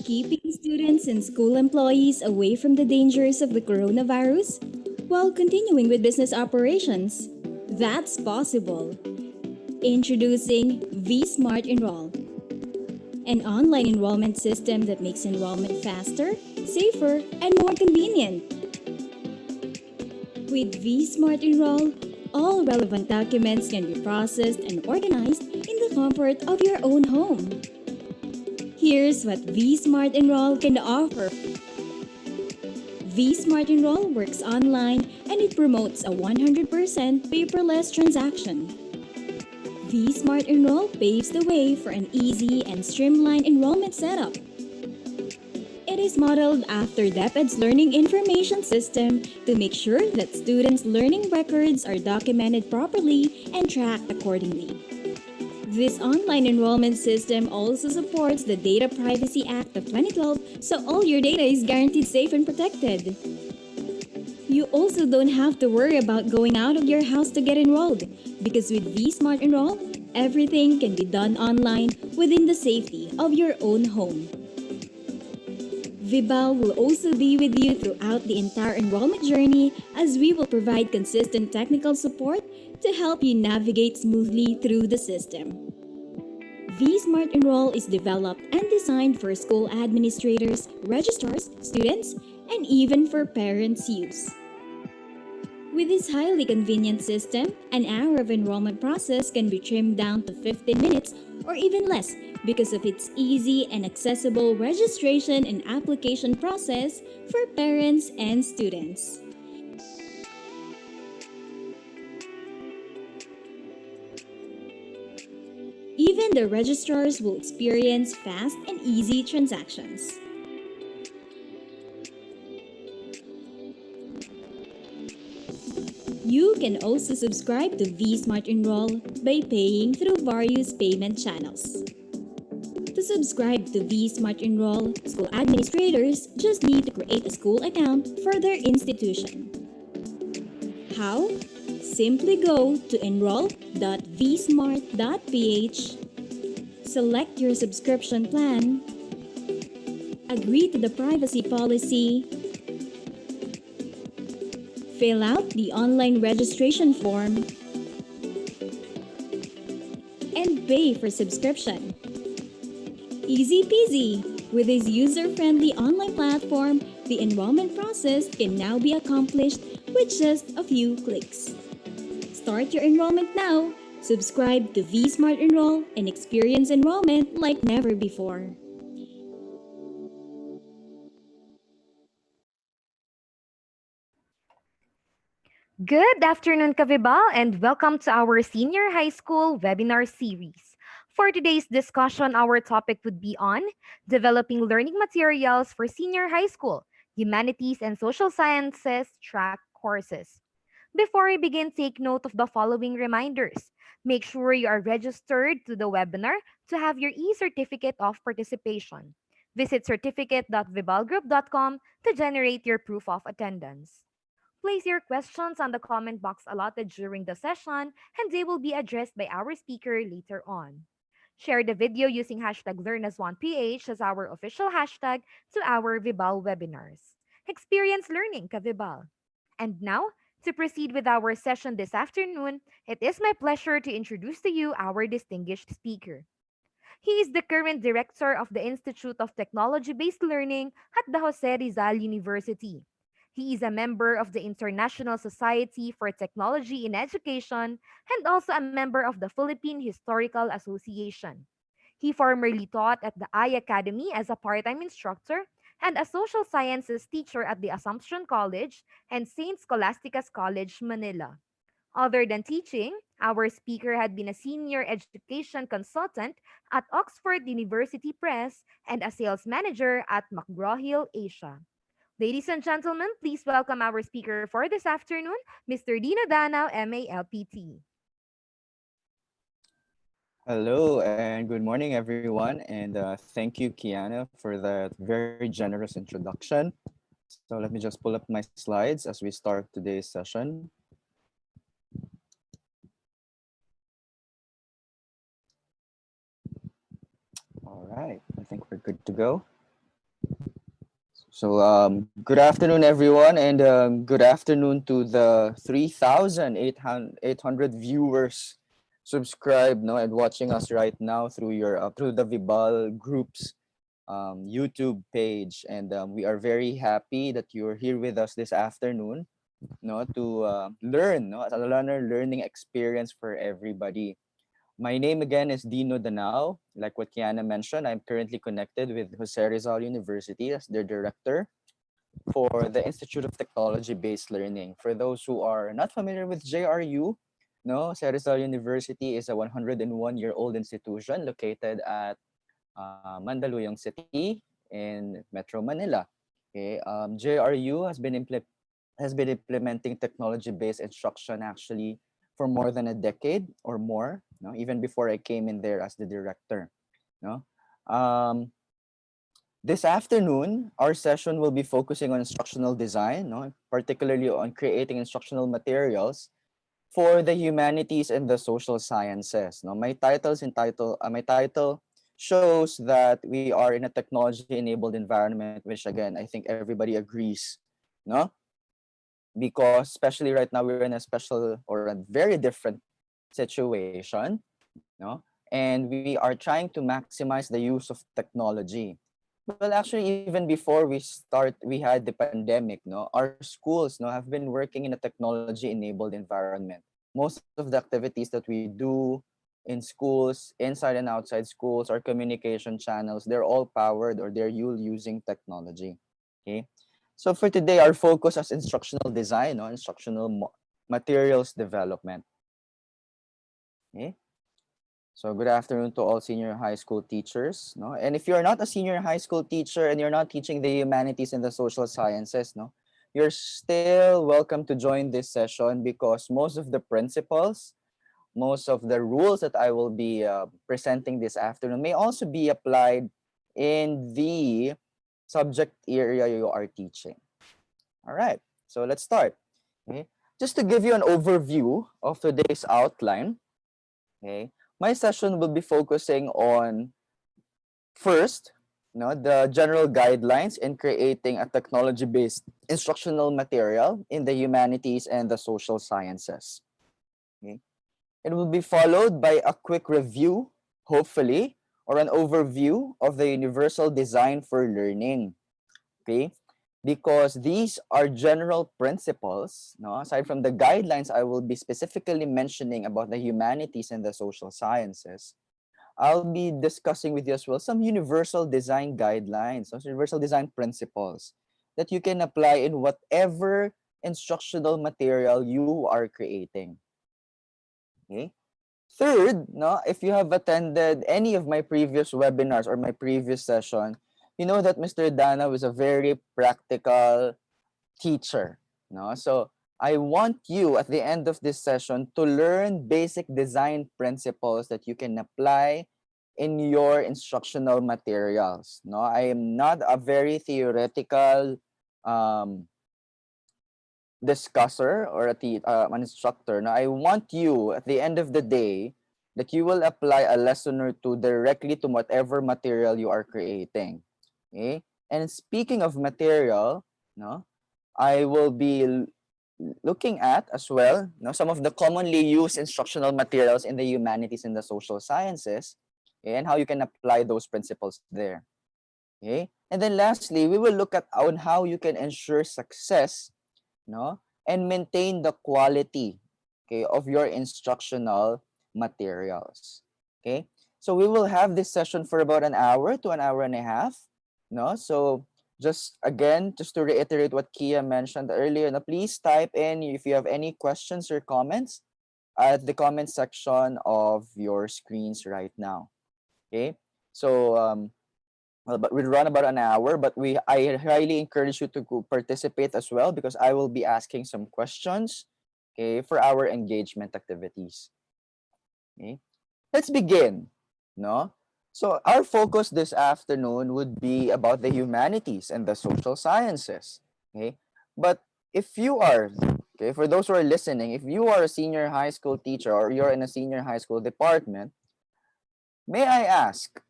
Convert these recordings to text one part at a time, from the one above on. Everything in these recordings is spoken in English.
keeping students and school employees away from the dangers of the coronavirus while continuing with business operations. That's possible. Introducing vSmart Enroll, an online enrollment system that makes enrollment faster, safer, and more convenient. With vSmart Enroll, all relevant documents can be processed and organized in the comfort of your own home. Here's what vSmart Enroll can offer. vSmart Enroll works online and it promotes a 100% paperless transaction. vSmart Enroll paves the way for an easy and streamlined enrollment setup. It is modeled after DepEd's learning information system to make sure that students' learning records are documented properly and tracked accordingly. This online enrollment system also supports the Data Privacy Act of 2012, so all your data is guaranteed safe and protected. You also don't have to worry about going out of your house to get enrolled, because with vSmart Enroll, everything can be done online within the safety of your own home. Vibal will also be with you throughout the entire enrollment journey, as we will provide consistent technical support to help you navigate smoothly through the system. vSmart Enroll is developed and designed for school administrators, registrars, students, and even for parents' use. With this highly convenient system, an hour of enrollment process can be trimmed down to 15 minutes or even less because of its easy and accessible registration and application process for parents and students. Even the registrars will experience fast and easy transactions. You can also subscribe to vSmart Enroll by paying through various payment channels. To subscribe to vSmart Enroll, school administrators just need to create a school account for their institution. How? Simply go to enroll.vsmart.ph, select your subscription plan, agree to the privacy policy, fill out the online registration form, and pay for subscription. Easy peasy! With this user-friendly online platform, the enrollment process can now be accomplished with just a few clicks. Start your enrollment now! Subscribe to vSmart Enroll and experience enrollment like never before. Good afternoon, Kavibal, and welcome to our senior high school webinar series. For today's discussion, our topic would be on developing learning materials for senior high school, humanities and social sciences track courses. Before we begin, take note of the following reminders. Make sure you are registered to the webinar to have your e-certificate of participation. Visit certificate.vibalgroup.com to generate your proof of attendance. Place your questions on the comment box allotted during the session, and they will be addressed by our speaker later on. Share the video using hashtag LearnAsOnePH as our official hashtag to our Vibal webinars. Experience learning ka Vibal. And now, to proceed with our session this afternoon, it is my pleasure to introduce to you our distinguished speaker. He is the current director of the Institute of Technology-Based Learning at the Jose Rizal University. He is a member of the International Society for Technology in Education and also a member of the Philippine Historical Association. He formerly taught at the I Academy as a part-time instructor and a social sciences teacher at the Assumption College and St. Scholastica's College, Manila. Other than teaching, our speaker had been a senior education consultant at Oxford University Press and a sales manager at McGraw-Hill Asia. Ladies and gentlemen, please welcome our speaker for this afternoon, Mr. Dino Danao, MALPT. Hello and good morning, everyone. And thank you, Kiana, for that very generous introduction. So let me just pull up my slides as we start today's session. All right, I think we're good to go. Good afternoon, everyone, and good afternoon to the 3,800 viewers subscribed, no, and watching us right now through your through the Vibal Group's YouTube page. And we are very happy that you're here with us this afternoon, no, to learn, no, as a learning experience for everybody. My name again is Dino Danao. Like what Kiana mentioned, I'm currently connected with Jose Rizal University as their director for the Institute of Technology-Based Learning. For those who are not familiar with JRU, no, Rizal University is a 101-year-old institution located at Mandaluyong City in Metro Manila. Okay, JRU has been implementing technology-based instruction actually for more than a decade or more. No, even before I came in there as the director. No, um, this afternoon, our session will be focusing on instructional design, no? Particularly on creating instructional materials for the humanities and the social sciences. No? My title shows that we are in a technology-enabled environment, which again, I think everybody agrees, no? Because especially right now, we're in a special or a very different situation, no? And we are trying to maximize the use of technology. Well, actually, even before we had the pandemic, no, our schools, no, have been working in a technology-enabled environment. Most of the activities that we do in schools, inside and outside schools, our communication channels, they're all powered or they're using technology. Okay. So for today, our focus as instructional design, no, materials development. Okay. So good afternoon to all senior high school teachers. No? And if you're not a senior high school teacher and you're not teaching the humanities and the social sciences, no, you're still welcome to join this session because most of the principles, most of the rules that I will be presenting this afternoon may also be applied in the subject area you are teaching. All right, so let's start. Okay. Just to give you an overview of today's outline, okay, my session will be focusing on first, the general guidelines in creating a technology-based instructional material in the humanities and the social sciences. Okay. It will be followed by a quick review, hopefully, or an overview of the universal design for learning. Okay, because these are general principles. No, aside from the guidelines, I will be specifically mentioning about the humanities and the social sciences. I'll be discussing with you as well some universal design guidelines, some universal design principles that you can apply in whatever instructional material you are creating. Okay. Third, no, if you have attended any of my previous webinars or my previous session, you know that Mr. Dana was a very practical teacher. No? So I want you at the end of this session to learn basic design principles that you can apply in your instructional materials. No, I am not a very theoretical um, discusser or an instructor. Now, I want you at the end of the day that you will apply a lesson or two directly to whatever material you are creating. Okay? And speaking of material, no, I will be looking at as well, some of the commonly used instructional materials in the humanities and the social sciences, okay, and how you can apply those principles there. Okay? And then lastly, we will look at on how you can ensure success, no, and maintain the quality, okay, of your instructional materials. Okay? So we will have this session for about an hour to an hour and a half. No? So just again, just to reiterate what Kia mentioned earlier, now please type in if you have any questions or comments at the comment section of your screens right now. Okay? So well, but we'll run about an hour, but I highly encourage you to participate as well because I will be asking some questions, okay, for our engagement activities. Okay, let's begin. No, so our focus this afternoon would be about the humanities and the social sciences. Okay, but if you are okay, for those who are listening, if you are a senior high school teacher or you're in a senior high school department, may I ask,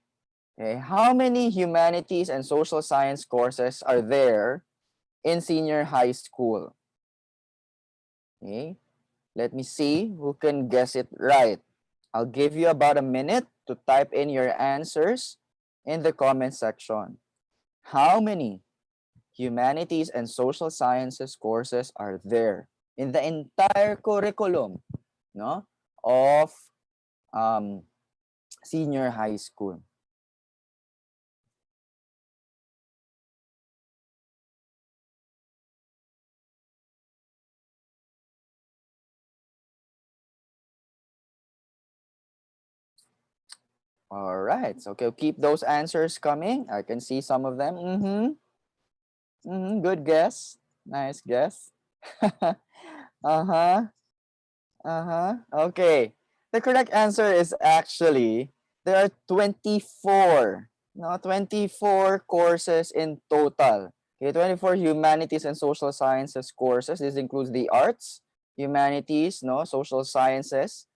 Okay, how many humanities and social science courses are there in senior high school? Okay, let me see who can guess it right. I'll give you about a minute to type in your answers in the comment section. How many humanities and social sciences courses are there in the entire curriculum, no, of um, senior high school? All right, so okay, keep those answers coming. I can see some of them. Good guess. Nice guess. Uh-huh. Uh-huh. Okay. The correct answer is actually there are 24. No, 24 courses in total. Okay, 24 humanities and social sciences courses. This includes the arts, humanities, no, social sciences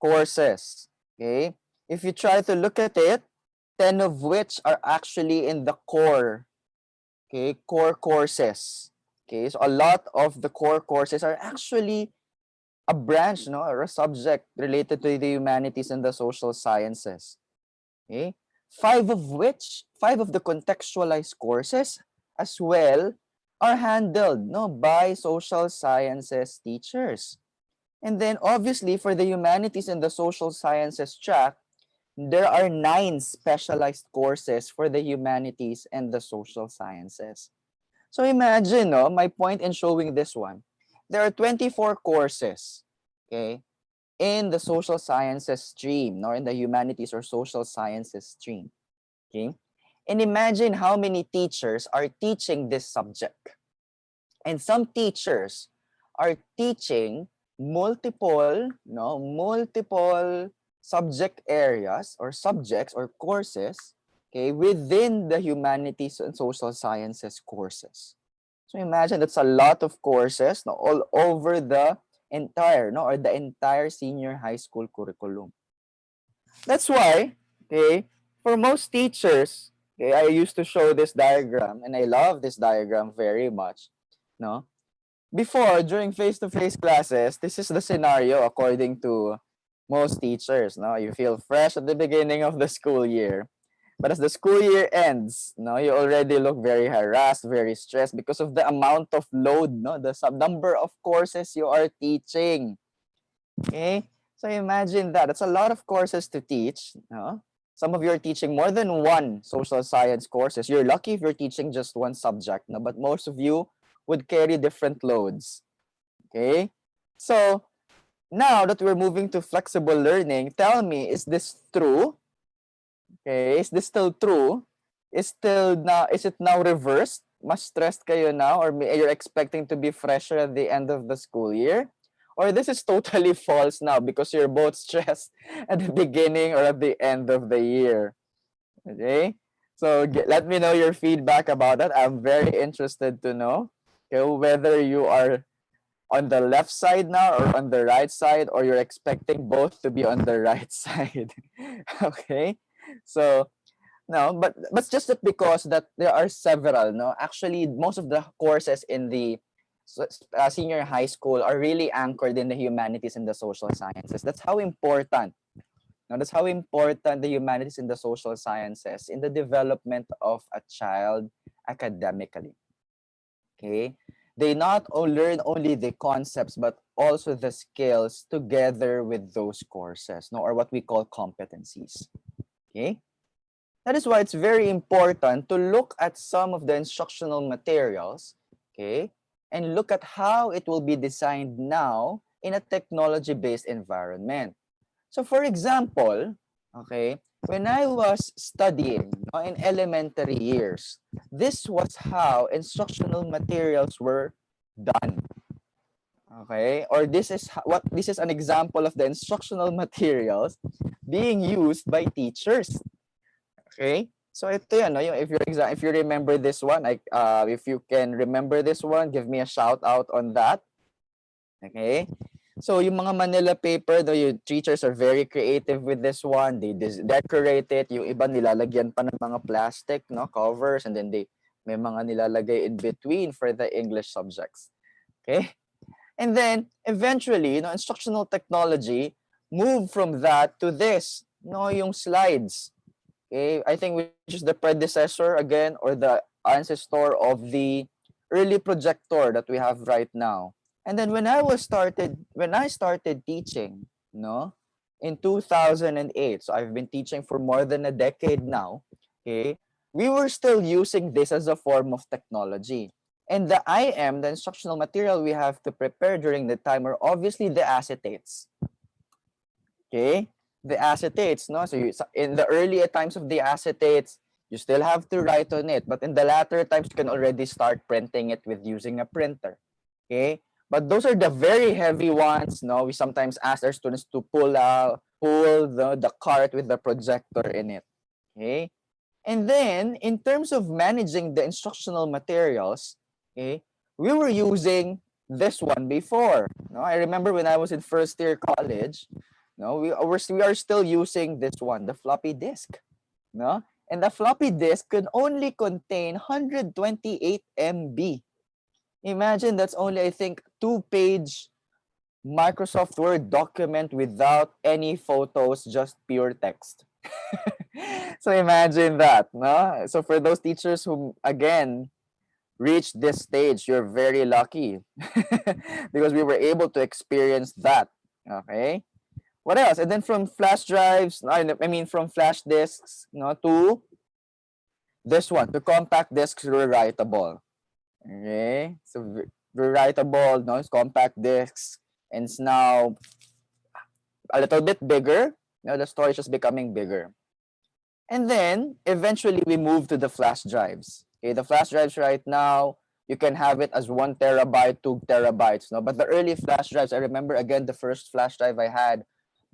courses. Okay. If you try to look at it, 10 of which are actually in the core. Okay, core courses. Okay, so a lot of the core courses are actually a branch, no, or a subject related to the humanities and the social sciences. Okay, five of the contextualized courses as well are handled, no, by social sciences teachers. And then obviously for the humanities and the social sciences track, there are 9 specialized courses for the humanities and the social sciences. So imagine, no, my point in showing this one. There are 24 courses, okay, in the social sciences stream, nor in the humanities or social sciences stream. Okay? And imagine how many teachers are teaching this subject. And some teachers are teaching multiple subject areas or subjects or courses, okay, within the humanities and social sciences courses. So imagine that's a lot of courses, no, all over the entire, no, or the entire senior high school curriculum. That's why, okay, for most teachers, okay, I used to show this diagram, and I love this diagram very much. No, before, during face-to-face classes, this is the scenario according to most teachers. No, you feel fresh at the beginning of the school year. But as the school year ends, no, you already look very harassed, very stressed because of the amount of load, no, the number of courses you are teaching. Okay, so imagine that. It's a lot of courses to teach. No? Some of you are teaching more than one social science courses. You're lucky if you're teaching just one subject, no? But most of you would carry different loads. Okay, so now that we're moving to flexible learning, tell me, is this true? Okay, is this still true? Is it now reversed? Mas stressed kayo now, or you're expecting to be fresher at the end of the school year? Or this is totally false now because you're both stressed at the beginning or at the end of the year. Okay, so let me know your feedback about that. I'm very interested to know, okay, whether you are on the left side now or on the right side, or you're expecting both to be on the right side. Okay, so no, but just that because that there are several, no, actually most of the courses in the senior high school are really anchored in the humanities and the social sciences. That's how important. Now, that's how important the humanities and the social sciences in the development of a child academically. Okay, they not learn only the concepts but also the skills together with those courses, no, or what we call competencies. Okay, that is why it's very important to look at some of the instructional materials, okay, and look at how it will be designed now in a technology-based environment. So for example, okay, when I was studying, no, in elementary years, this was how instructional materials were done. Okay, or this is an example of the instructional materials being used by teachers. Okay, so ito yan, no? Yung if you remember this one, if you can remember this one, give me a shout out on that. Okay, So yung mga Manila paper, though, yung teachers are very creative with this one. They decorate it. Yung iba nilalagyan pa ng mga plastic, no, covers, and then may mga nilalagay in between for the English subjects. Okay? And then eventually, instructional technology moved from that to this, yung slides. Okay? I think which is the predecessor again or the ancestor of the early projector that we have right now. And then when I started teaching, in 2008, so I've been teaching for more than a decade now, okay, we were still using this as a form of technology. And the instructional material we have to prepare during the time are obviously the acetates. Okay? The acetates, no? So in the earlier times of the acetates, you still have to write on it. But in the latter times, you can already start printing it with using a printer. Okay? But those are the very heavy ones. No, we sometimes ask our students to pull the cart with the projector in it. Okay? And then, in terms of managing the instructional materials, okay, we were using this one before. No, I remember when I was in first year college, no, we are still using this one, the floppy disk. No? And the floppy disk could only contain 128 MB. Imagine that's only, I think, 2-page Microsoft Word document without any photos, just pure text. So imagine that, no? So for those teachers who, again, reached this stage, you're very lucky because we were able to experience that, okay? What else? And then from flash drives, from flash disks, to this one, to compact disks, rewritable. Okay? So rewritable, it's compact disks, and it's now a little bit bigger. The storage is becoming bigger. And then eventually we move to the flash drives. Okay, the flash drives right now, you can have it as 1 terabyte, 2 terabytes. No, but the early flash drives, I remember again, the first flash drive I had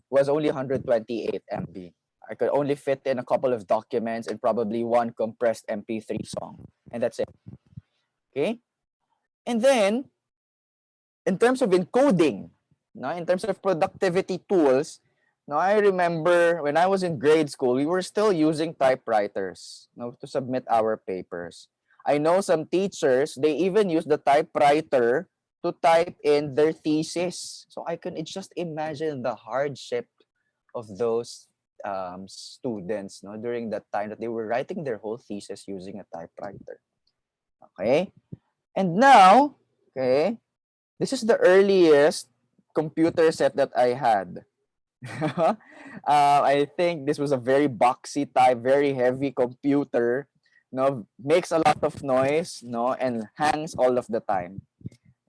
was only 128 MB. I could only fit in a couple of documents and probably one compressed MP3 song, and that's it. Okay, and then in terms of encoding, in terms of productivity tools, I remember when I was in grade school, we were still using typewriters, to submit our papers. I know some teachers, they even use the typewriter to type in their thesis. So I can just imagine the hardship of those students, during that time that they were writing their whole thesis using a typewriter. Okay, and now, okay, this is the earliest computer set that I had. I think this was a very boxy type, very heavy computer, makes a lot of noise, and hangs all of the time.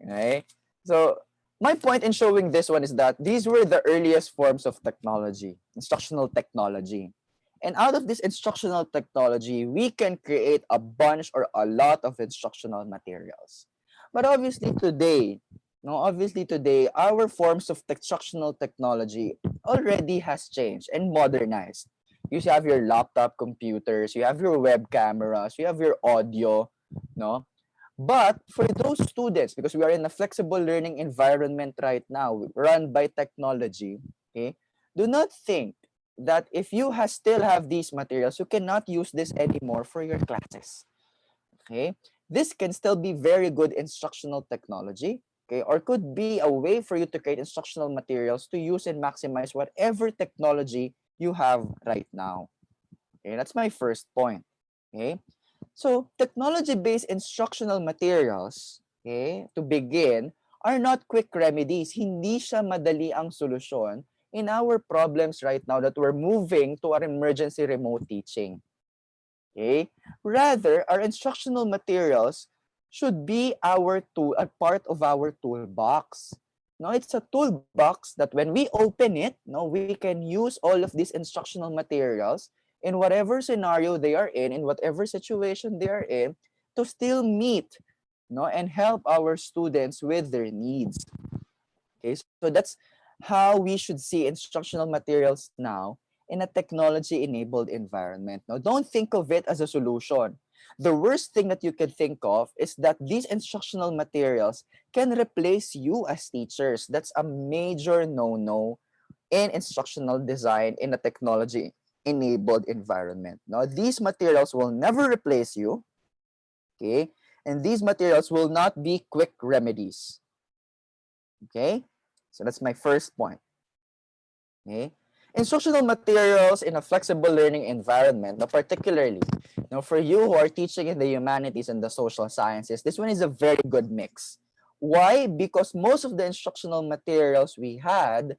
Okay, so my point in showing this one is that these were the earliest forms of technology, instructional technology. And out of this instructional technology, we can create a bunch or a lot of instructional materials. But obviously today, our forms of instructional technology already has changed and modernized. You have your laptop computers, you have your web cameras, you have your audio, no? But for those students, because we are in a flexible learning environment right now, run by technology, okay, do not think that if you still have these materials, you cannot use this anymore for your classes. Okay, this can still be very good instructional technology, okay, or could be a way for you to create instructional materials to use and maximize whatever technology you have right now. Okay, that's my first point. Okay, so technology-based instructional materials, okay, to begin, are not quick remedies. Hindi siya madali ang solusyon in our problems right now that we're moving to our emergency remote teaching. Okay? Rather, our instructional materials should be our tool, a part of our toolbox. No, it's a toolbox that when we open it, we can use all of these instructional materials in whatever scenario they are in whatever situation they are in, to still meet, and help our students with their needs. Okay, so that's how we should see instructional materials now. in a technology-enabled environment. Now, don't think of it as a solution. The worst thing that you can think of is that these instructional materials can replace you as teachers. That's a major no-no in instructional design in a technology-enabled environment. Now, these materials will never replace you, okay? And these materials will not be quick remedies, okay? So that's my first point, okay? Instructional materials in a flexible learning environment, now particularly, for you who are teaching in the humanities and the social sciences, this one is a very good mix. Why? Because most of the instructional materials we had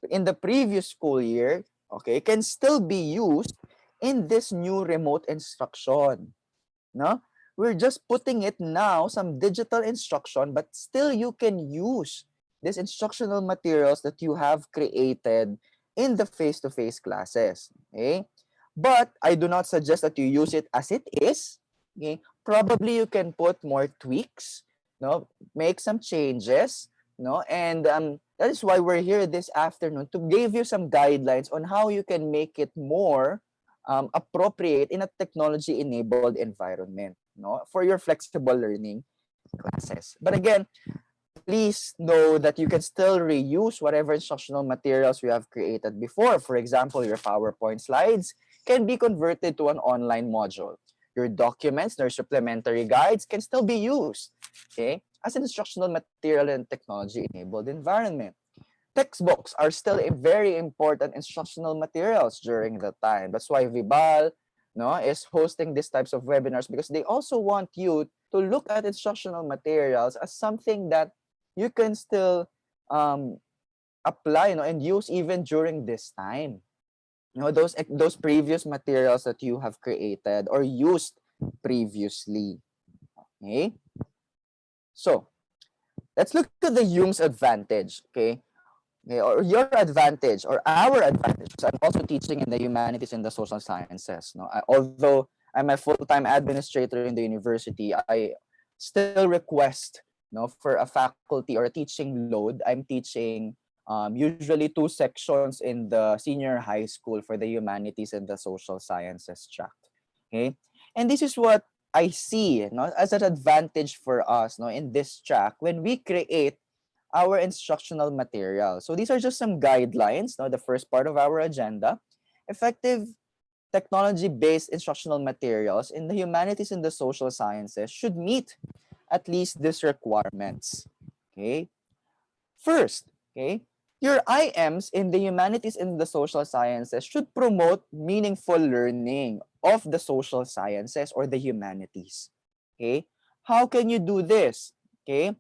in the previous school year, okay, can still be used in this new remote instruction. No? We're just putting it now, some digital instruction, but still you can use these instructional materials that you have created in the face-to-face classes. Okay? But I do not suggest that you use it as it is. Okay? Probably you can put more tweaks, no, make some changes, no, and that is why we're here this afternoon to give you some guidelines on how you can make it more appropriate in a technology-enabled environment, no, for your flexible learning classes. But again, please know that you can still reuse whatever instructional materials you have created before. For example, your PowerPoint slides can be converted to an online module. Your documents, their supplementary guides can still be used, okay, as an instructional material in technology-enabled environment. Textbooks are still a very important instructional materials during the time. That's why Vibal, no, is hosting these types of webinars, because they also want you to look at instructional materials as something that you can still apply, and use even during this time. Those previous materials that you have created or used previously. Okay. So let's look at the HUMSS advantage. Okay. Okay, or your advantage or our advantage. So I'm also teaching in the humanities and the social sciences. No, although I'm a full-time administrator in the university, I still request, for a faculty or a teaching load. I'm teaching usually 2 sections in the senior high school for the humanities and the social sciences track. Okay, and this is what I see, as an advantage for us, in this track when we create our instructional material. So these are just some guidelines, the first part of our agenda. Effective technology-based instructional materials in the humanities and the social sciences should meet at least these requirements. Okay. First, okay, your IMs in the humanities and the social sciences should promote meaningful learning of the social sciences or the humanities. Okay. How can you do this? Okay.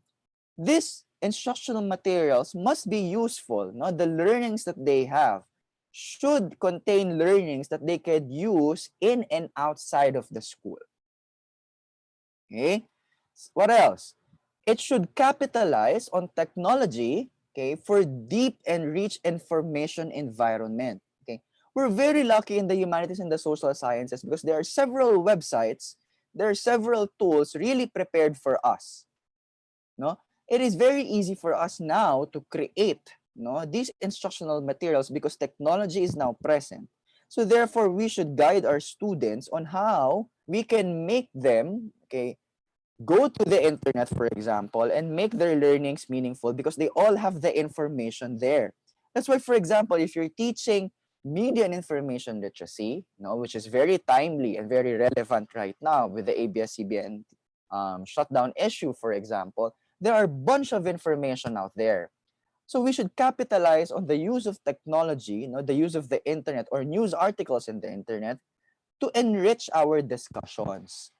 These instructional materials must be useful. No? The learnings that they have should contain learnings that they could use in and outside of the school. Okay? What else? It should capitalize on technology, okay, for deep and rich information environment. Okay? We're very lucky in the humanities and the social sciences because there are several websites, there are several tools really prepared for us. No? It is very easy for us now to create, these instructional materials because technology is now present. So therefore, we should guide our students on how we can make them, okay, go to the internet, for example, and make their learnings meaningful because they all have the information there. That's why, for example, if you're teaching media and information literacy, which is very timely and very relevant right now with the ABS-CBN shutdown issue, for example, there are a bunch of information out there. So we should capitalize on the use of technology, the use of the internet or news articles in the internet to enrich our discussions.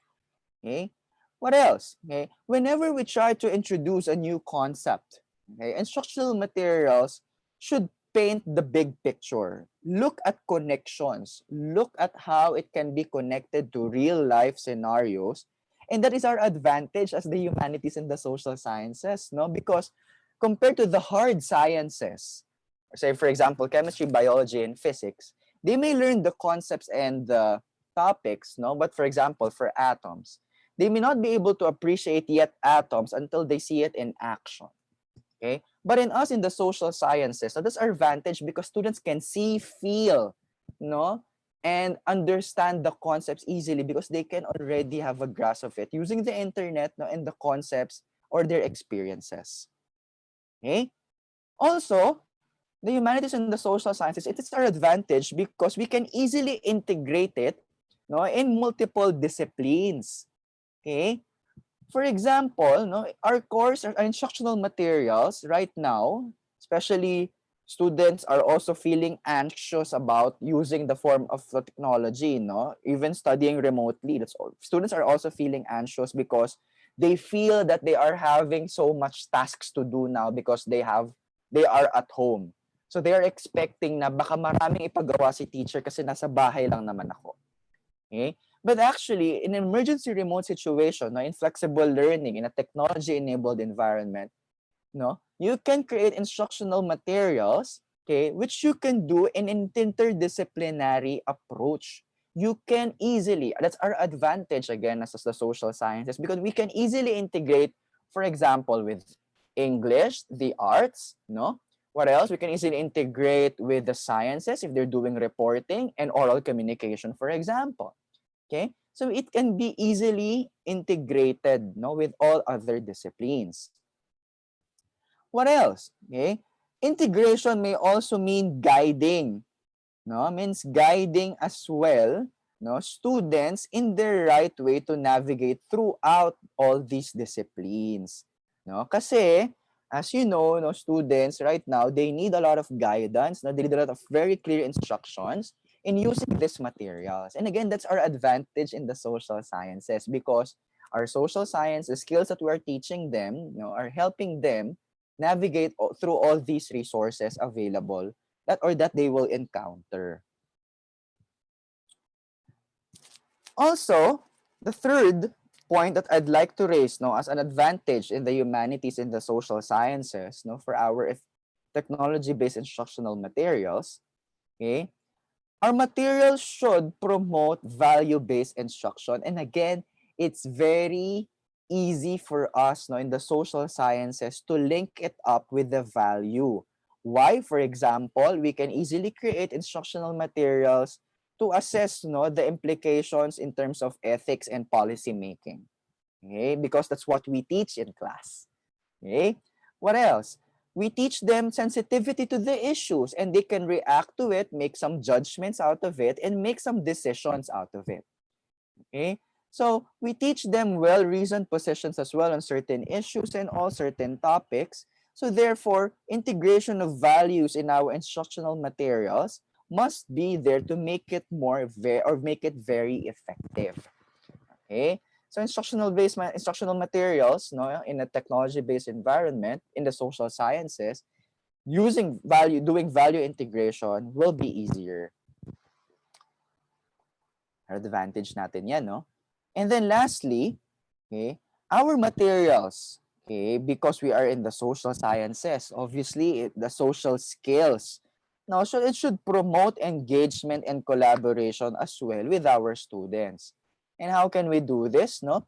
Okay? What else? Okay? Whenever we try to introduce a new concept, okay, instructional materials should paint the big picture. Look at connections. Look at how it can be connected to real life scenarios. And that is our advantage as the humanities and the social sciences, because compared to the hard sciences, say for example, chemistry, biology, and physics, they may learn the concepts and the topics, but for example, for atoms, they may not be able to appreciate yet atoms until they see it in action. Okay? But in us in the social sciences, so that's our advantage because students can see, feel, no, and understand the concepts easily because they can already have a grasp of it using the internet, no, and the concepts or their experiences. Okay? Also, the humanities and the social sciences, it is our advantage because we can easily integrate it, no, in multiple disciplines. Okay? For example, no, our course, our instructional materials right now, especially students are also feeling anxious about using the form of the technology, no? Even studying remotely. That's all. Students are also feeling anxious because they feel that they are having so much tasks to do now because they are at home. So they are expecting na baka maraming ipagawa si teacher kasi nasa bahay lang naman ako. Okay? But actually, in an emergency remote situation, no, in flexible learning, in a technology-enabled environment, no, you can create instructional materials, okay, which you can do in an interdisciplinary approach. You can easily, that's our advantage again as the social sciences, because we can easily integrate, for example, with English, the arts, no? What else? We can easily integrate with the sciences if they're doing reporting and oral communication, for example. Okay, so it can be easily integrated, no, with all other disciplines. What else? Okay, integration may also mean guiding, no, means guiding as well, no, students in the right way to navigate throughout all these disciplines, no, kasi as you know, no, students right now they need a lot of guidance, no, they need a lot of very clear instructions in using these materials. And again, that's our advantage in the social sciences because our social science, the skills that we are teaching them, you know, are helping them navigate through all these resources available that they will encounter. Also, the third point that I'd like to raise, no, as an advantage in the humanities and the social sciences, no, for our technology-based instructional materials, okay, our materials should promote value-based instruction. And again, it's very easy for us, no, in the social sciences to link it up with the value. Why? For example, we can easily create instructional materials to assess, no, the implications in terms of ethics and policy making. Okay? Because that's what we teach in class. Okay? What else? We teach them sensitivity to the issues and they can react to it, make some judgments out of it, and make some decisions out of it. Okay? So we teach them well-reasoned positions as well on certain issues and all certain topics. So therefore, integration of values in our instructional materials must be there to make it make it very effective. Okay? So instructional materials, no, in a technology-based environment in the social sciences, doing value integration will be easier. Advantage natin yan, no? And then lastly, okay, our materials, okay, because we are in the social sciences, obviously the social skills, no, so it should promote engagement and collaboration as well with our students. And how can we do this, no?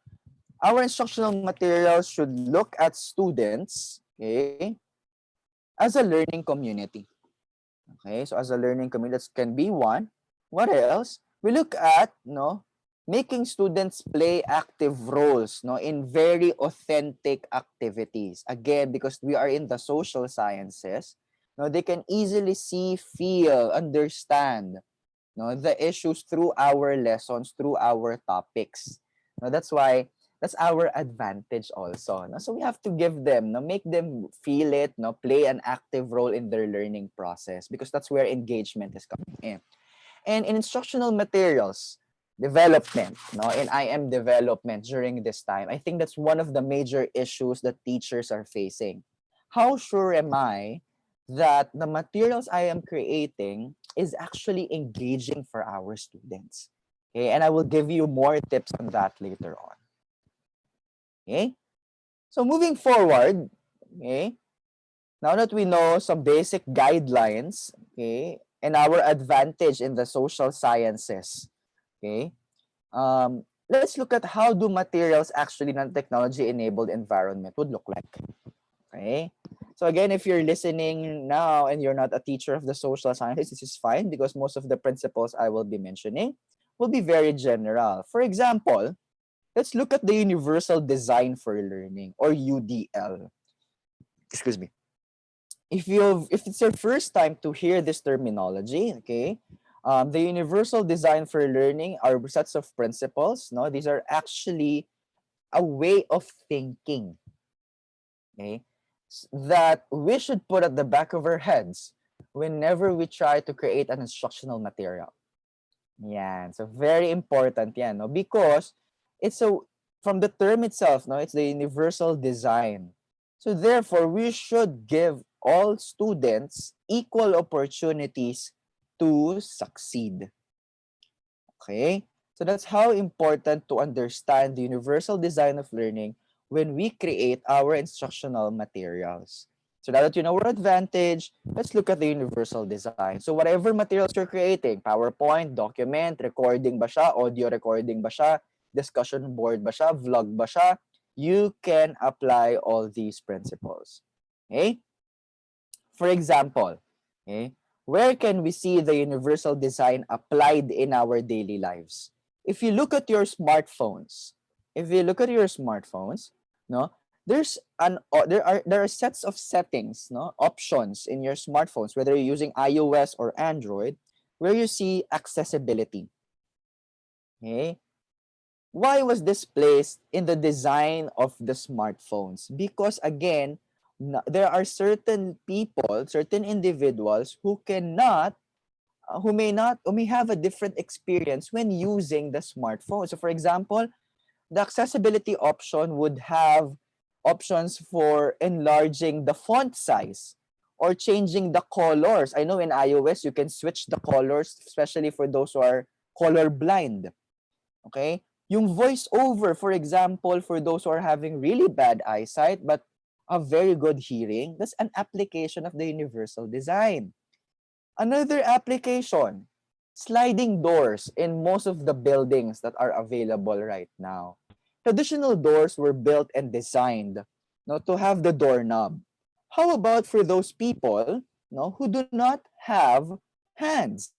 Our instructional materials should look at students, okay, as a learning community. Okay, so as a learning community, that can be one. What else? We look at, no, making students play active roles, no, in very authentic activities. Again, because we are in the social sciences, no, they can easily see, feel, understand, no, the issues through our lessons, through our topics. No, that's our advantage also. No? So we have to give them, no, make them feel it, no, play an active role in their learning process because that's where engagement is coming in. And in instructional materials development, no, in IM development during this time, I think that's one of the major issues that teachers are facing. How sure am I that the materials I am creating is actually engaging for our students? Okay, and I will give you more tips on that later on. Okay, so moving forward, okay, now that we know some basic guidelines, okay, and our advantage in the social sciences, okay, let's look at how do materials actually in a technology-enabled environment would look like. Okay, So again, if you're listening now and you're not a teacher of the social sciences, this is fine because most of the principles I will be mentioning will be very general. For example, let's look at the Universal Design for Learning, or UDL. Excuse me. If it's your first time to hear this terminology, okay, the Universal Design for Learning are sets of principles. No, these are actually a way of thinking, okay, that we should put at the back of our heads whenever we try to create an instructional material. Yeah, so very important yan, no? Because it's a, from the term itself, no, it's the universal design. So therefore, we should give all students equal opportunities to succeed. Okay? So that's how important to understand the universal design of learning when we create our instructional materials. So now that you know our advantage, let's look at the universal design. So whatever materials you're creating, PowerPoint, document, recording ba siya, audio recording ba siya, discussion board ba siya, vlog ba siya, you can apply all these principles. Okay? For example, okay, where can we see the universal design applied in our daily lives? If you look at your smartphones, no, there are sets of settings, no, options in your smartphones, whether you're using iOS or Android, where you see accessibility. Okay, why was this placed in the design of the smartphones? Because again, there are certain people, certain individuals who cannot, who may have a different experience when using the smartphone. So for example, the accessibility option would have options for enlarging the font size or changing the colors. I know in iOS, you can switch the colors, especially for those who are color blind. Okay? Yung voice over, for example, for those who are having really bad eyesight but a very good hearing, that's an application of the universal design. Another application, sliding doors in most of the buildings that are available right now. Traditional doors were built and designed, no, to have the doorknob. How about for those people, no, who do not have hands?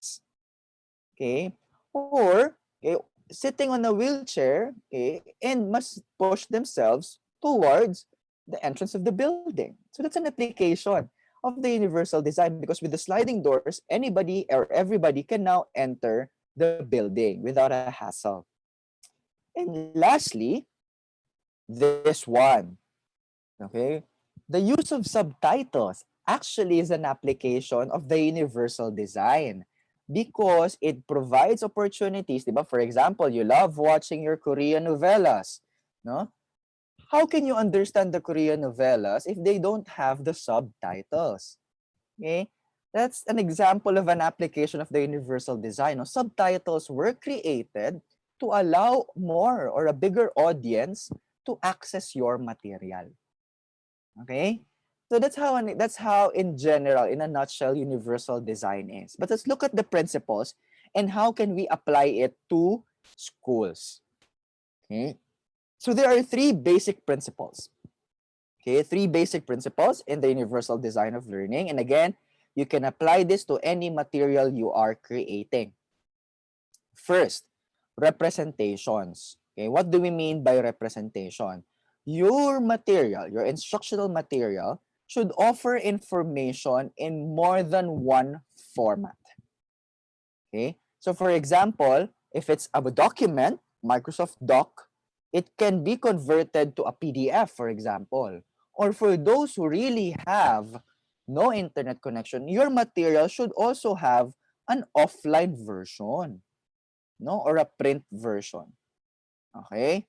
Okay? Or okay, sitting on a wheelchair, okay, and must push themselves towards the entrance of the building. So that's an application of the universal design, because with the sliding doors, anybody or everybody can now enter the building without a hassle. And lastly, this one, okay, the use of subtitles actually is an application of the universal design, because it provides opportunities, diba? For example, you love watching your Korean novellas, no? How can you understand the Korean novellas if they don't have the subtitles? Okay? That's an example of an application of the universal design. No? Subtitles were created to allow more or a bigger audience to access your material. Okay? So that's how in general, in a nutshell, universal design is. But let's look at the principles and how can we apply it to schools. Okay? So there are three basic principles. Okay, three basic principles in the universal design of learning. And again, you can apply this to any material you are creating. First, representations. Okay, what do we mean by representation? Your material, your instructional material, should offer information in more than one format. Okay, so for example, if it's a document, Microsoft Doc, it can be converted to a PDF, for example. Or for those who really have no internet connection, your material should also have an offline version, no, or a print version. Okay?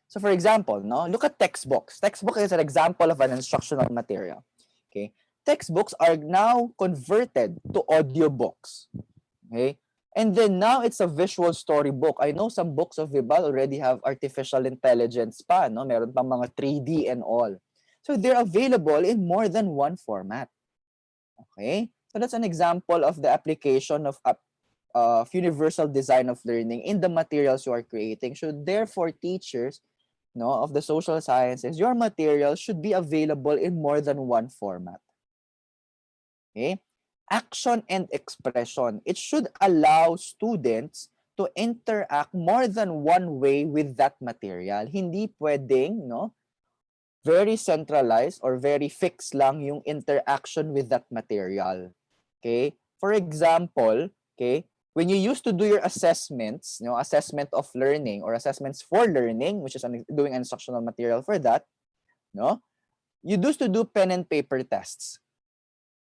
So for example, no, look at textbooks. Textbook is an example of an instructional material. Okay? Textbooks are now converted to audiobooks. Okay? And then now it's a visual storybook. I know some books of Vibal already have artificial intelligence pa, no? Meron pang mga 3D and all. So they're available in more than one format. Okay? So that's an example of the application of universal design of learning in the materials you are creating. So therefore, teachers no, of the social sciences, your material should be available in more than one format. Okay? Action and expression. It should allow students to interact more than one way with that material. Hindi pwedeng, no, very centralized or very fixed lang yung interaction with that material. Okay? For example, okay, when you used to do your assessments, you know, assessment of learning or assessments for learning, which is doing instructional material for that, no, you used to do pen and paper tests.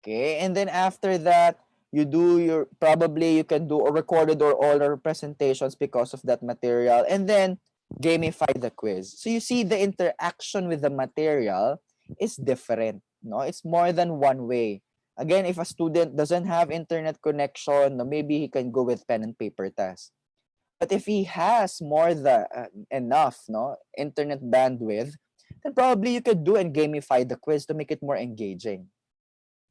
Okay, and then after that, you do your, probably you can do a recorded or oral presentations because of that material, and then gamify the quiz. So you see the interaction with the material is different. No, it's more than one way. Again, if a student doesn't have internet connection, no, maybe he can go with pen and paper test. But if he has more than enough, no, internet bandwidth, then probably you could do and gamify the quiz to make it more engaging.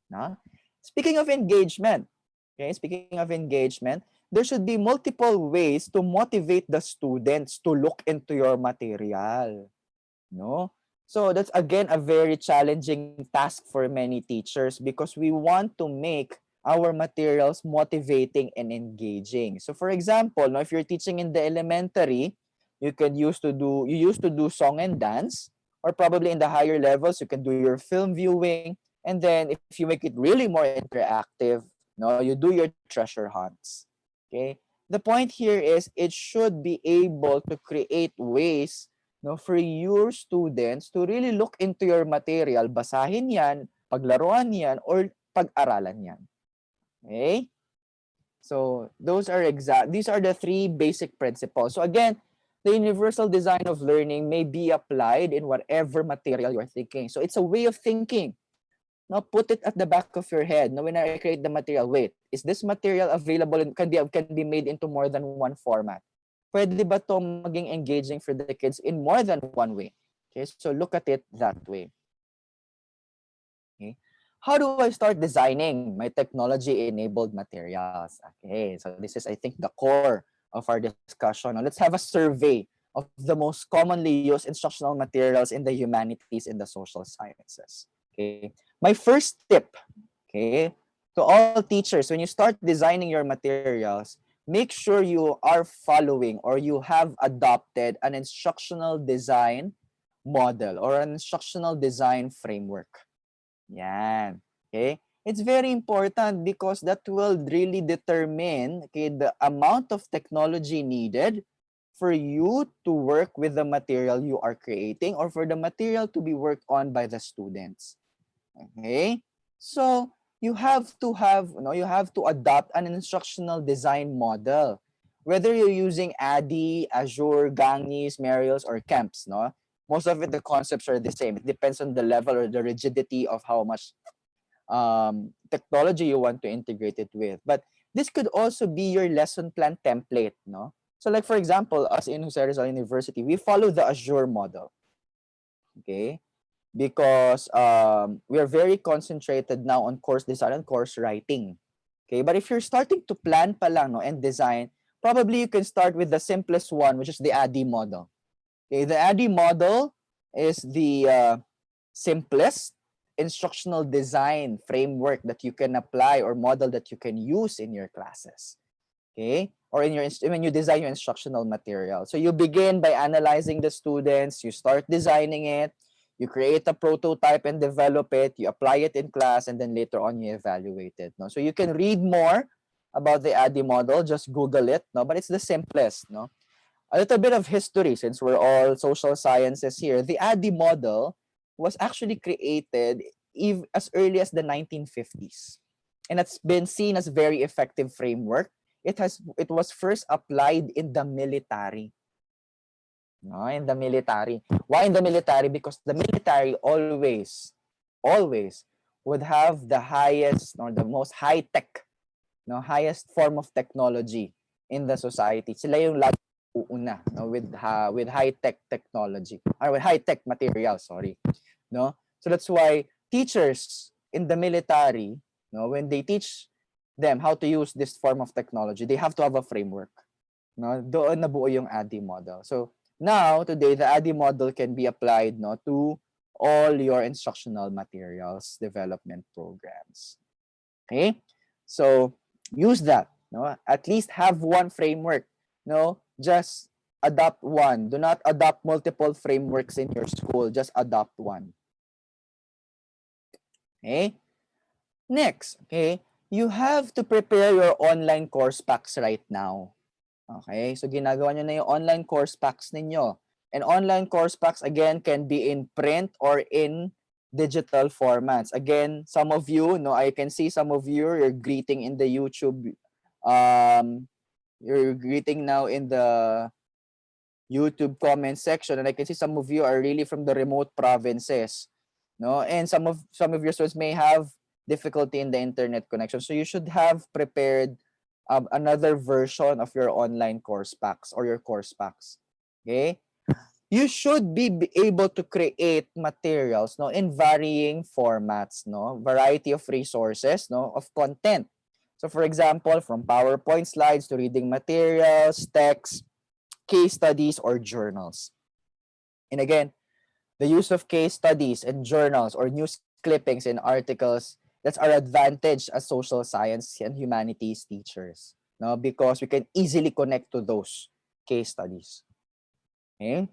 No? Speaking of engagement, okay, speaking of engagement, there should be multiple ways to motivate the students to look into your material. No? So that's again a very challenging task for many teachers because we want to make our materials motivating and engaging. So for example, no, if you're teaching in the elementary, you used to do song and dance, or probably in the higher levels, you can do your film viewing. And then if you make it really more interactive, no, you do your treasure hunts. Okay? The point here is it should be able to create ways, no, for your students to really look into your material, basahin yan, paglaruan yan, or pag-aralan yan. Okay? So these are the three basic principles. So again, the universal design of learning may be applied in whatever material you're thinking. So it's a way of thinking. Now put it at the back of your head. Now when I create the material, wait, is this material available and can be made into more than one format? Pwede ba to maging engaging for the kids in more than one way? Okay, so look at it that way. Okay. How do I start designing my technology-enabled materials? Okay, so this is, I think, the core of our discussion. Now, let's have a survey of the most commonly used instructional materials in the humanities and the social sciences. Okay, my first tip, okay, to all teachers, when you start designing your materials, make sure you are following or you have adopted an instructional design model or an instructional design framework. Yan. Okay? It's very important because that will really determine, okay, the amount of technology needed for you to work with the material you are creating or for the material to be worked on by the students. Okay? So, you have to adopt an instructional design model. Whether you're using ADDIE, Azure, Gangis, Marials, or Camps, no? Most of it, the concepts are the same. It depends on the level or the rigidity of how much technology you want to integrate it with. But this could also be your lesson plan template, no? So like for example, us in Jose Rizal University, we follow the Azure model, okay? Because we are very concentrated now on course design and course writing, okay? But if you're starting to plan pa lang, no, and design, probably you can start with the simplest one, which is the ADDIE model. Okay, the ADDIE model is the simplest instructional design framework that you can apply or model that you can use in your classes. Okay, or in your when you design your instructional material. So you begin by analyzing the students, you start designing it, you create a prototype and develop it, you apply it in class, and then later on you evaluate it. No? So you can read more about the ADDIE model, just Google it, no? But it's the simplest. No? A little bit of history, since we're all social sciences here. The ADDIE model was actually created as early as the 1950s. And it's been seen as a very effective framework. It was first applied in the military. No, in the military. Why in the military? Because the military always would have the highest or the most high-tech, no, highest form of technology in the society. Sila yung lagi uuna, no, with high-tech technology or with high-tech materials, sorry. No? So that's why teachers in the military, no, when they teach them how to use this form of technology, they have to have a framework. No? Doon nabuo yung ADDIE model. So Now, today, the ADDIE model can be applied, no, to all your instructional materials development programs. Okay? So, use that. No? At least have one framework. No? Just adopt one. Do not adopt multiple frameworks in your school. Just adopt one. Okay? Next, okay, you have to prepare your online course packs right now. Okay, so ginagawa nyo na yung online course packs ninyo. And online course packs, again, can be in print or in digital formats. Again, some of you, no, I can see some of you, you're greeting in the YouTube, you're greeting now in the YouTube comment section, and I can see some of you are really from the remote provinces, no, and some of your students may have difficulty in the internet connection, so you should have prepared another version of your online course packs or your course packs. Okay, you should be able to create materials, no, in varying formats, no, variety of resources, no, of content. So for example, from PowerPoint slides to reading materials, text, case studies, or journals. And again, the use of case studies and journals or news clippings in articles, that's our advantage as social science and humanities teachers, no? Because we can easily connect to those case studies. Okay?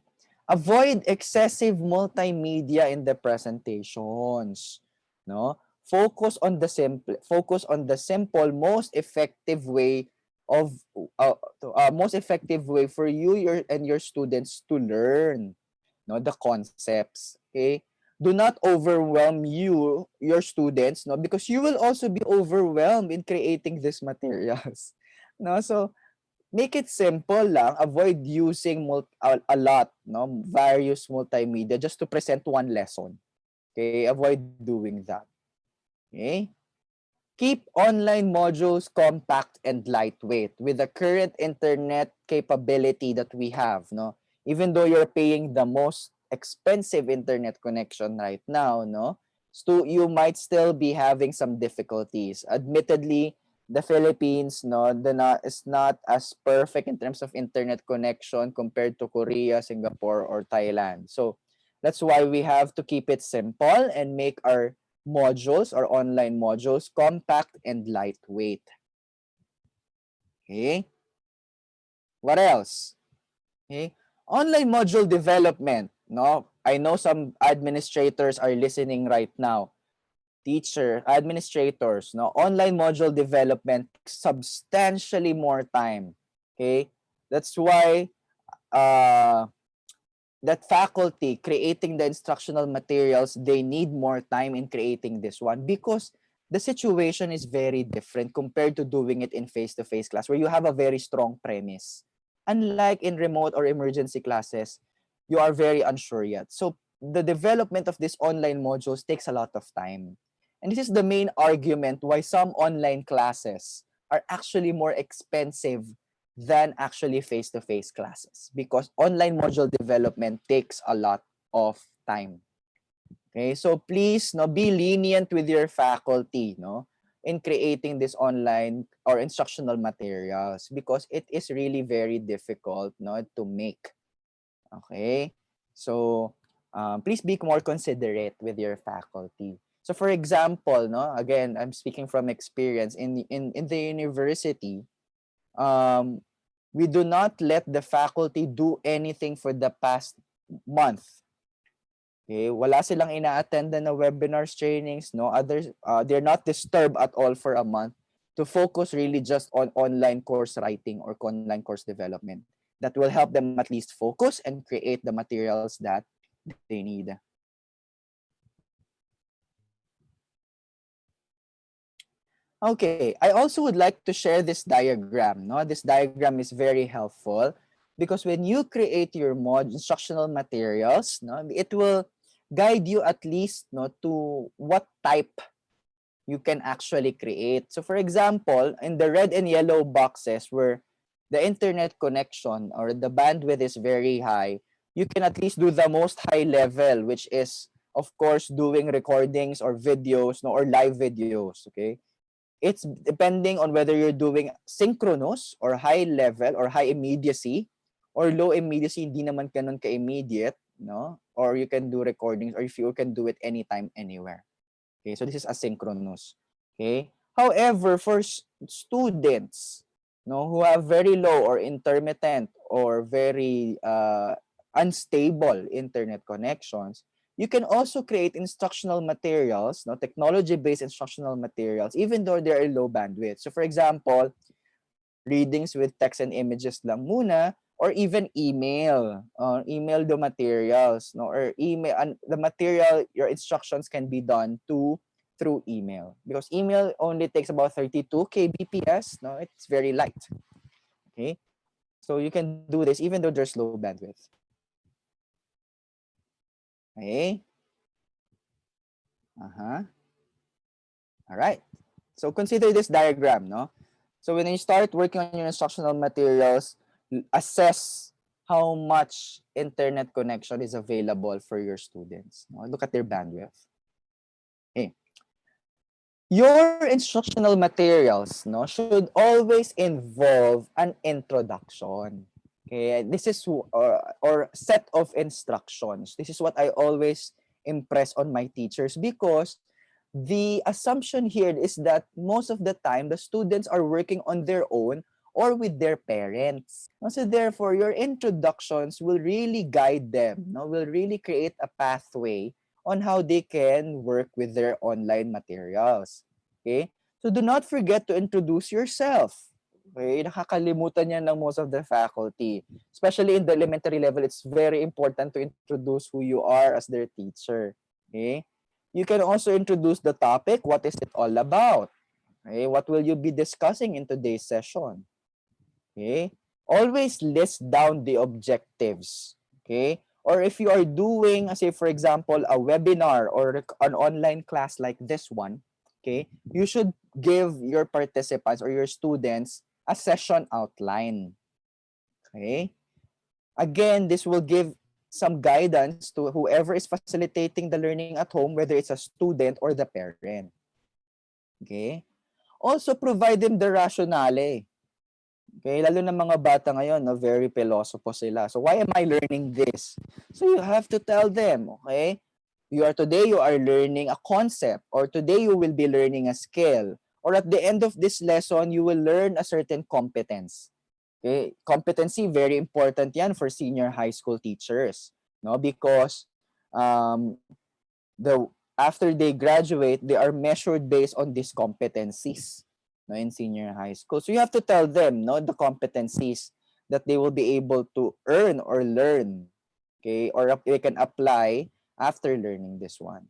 Avoid excessive multimedia in the presentations, no? Focus on the simple, most effective way of most effective way for you and your students to learn, no, the concepts. Okay, do not overwhelm your students, no, because you will also be overwhelmed in creating these materials. No, so make it simple lang, avoid using a lot, no, various multimedia just to present one lesson. Okay, avoid doing that. Okay, keep online modules compact and lightweight with the current internet capability that we have, no? Even though you're paying the most expensive internet connection right now, no? So you might still be having some difficulties. Admittedly, the Philippines, no, is not as perfect in terms of internet connection compared to Korea, Singapore, or Thailand. So that's why we have to keep it simple and make our modules or online modules compact and lightweight. Okay. What else? Okay. Online module development. No, I know some administrators are listening right now. Administrators, no, online module development takes substantially more time. Okay. That's why that faculty creating the instructional materials, they need more time in creating this one because the situation is very different compared to doing it in face-to-face class where you have a very strong premise. Unlike in remote or emergency classes, you are very unsure yet. So the development of these online modules takes a lot of time. And this is the main argument why some online classes are actually more expensive than actually face-to-face classes because online module development takes a lot of time. Okay, so please, no, be lenient with your faculty, no, in creating this online or instructional materials because it is really very difficult, no, to make. Okay, so please be more considerate with your faculty. So for example, no, again, I'm speaking from experience in the university. We do not let the faculty do anything for the past month. Okay, wala silang ina-attend na webinars, trainings, no others. They're not disturbed at all for a month to focus really just on online course writing or online course development. That will help them at least focus and create the materials that they need. Okay, I also would like to share this diagram. No, this diagram is very helpful because when you create your instructional materials, no, it will guide you at least, no, to what type you can actually create. So for example, in the red and yellow boxes where the internet connection or the bandwidth is very high, you can at least do the most high level, which is of course doing recordings or videos, no, or live videos. Okay, it's depending on whether you're doing synchronous or high level or high immediacy or low immediacy, hindi naman ganun ka-immediate, no? Or you can do recordings, or if you can do it anytime, anywhere. Okay, so this is asynchronous. Okay. However, for students, no, who have very low or intermittent or very unstable internet connections, you can also create instructional materials, no, technology-based instructional materials, even though they are low bandwidth. So, for example, readings with text and images lang muna, or even email the materials, no, or email, and the material, your instructions can be done through email, because email only takes about 32 kbps, no, it's very light. Okay, so you can do this even though there's low bandwidth. Okay. All right, so consider this diagram, no. So when you start working on your instructional materials, assess how much internet connection is available for your students. No? Look at their bandwidth. Okay. Your instructional materials, no, should always involve an introduction. Okay, this is or set of instructions. This is what I always impress on my teachers, because the assumption here is that most of the time the students are working on their own or with their parents. So therefore, your introductions will really guide them, no? Will really create a pathway on how they can work with their online materials. Okay? So do not forget to introduce yourself. Okay? Nakakalimutan yan ng most of the faculty. Especially in the elementary level, it's very important to introduce who you are as their teacher. Okay? You can also introduce the topic. What is it all about? Okay? What will you be discussing in today's session? Okay? Always list down the objectives. Okay? Or if you are doing, say for example, a webinar or an online class like this one, okay, you should give your participants or your students a session outline. Okay? Again, this will give some guidance to whoever is facilitating the learning at home, whether it's a student or the parent. Okay? Also, provide them the rationale. Okay? Lalo na mga bata ngayon, no, very philosopher sila. So, why am I learning this? So, you have to tell them, okay? Today you are learning a concept, or today you will be learning a skill, or at the end of this lesson, you will learn a certain competence. Okay? Competency, very important yan for senior high school teachers, no? Because after they graduate, they are measured based on these competencies, no, in senior high school. So you have to tell them, no, the competencies that they will be able to earn or learn, okay, or they can apply after learning this one.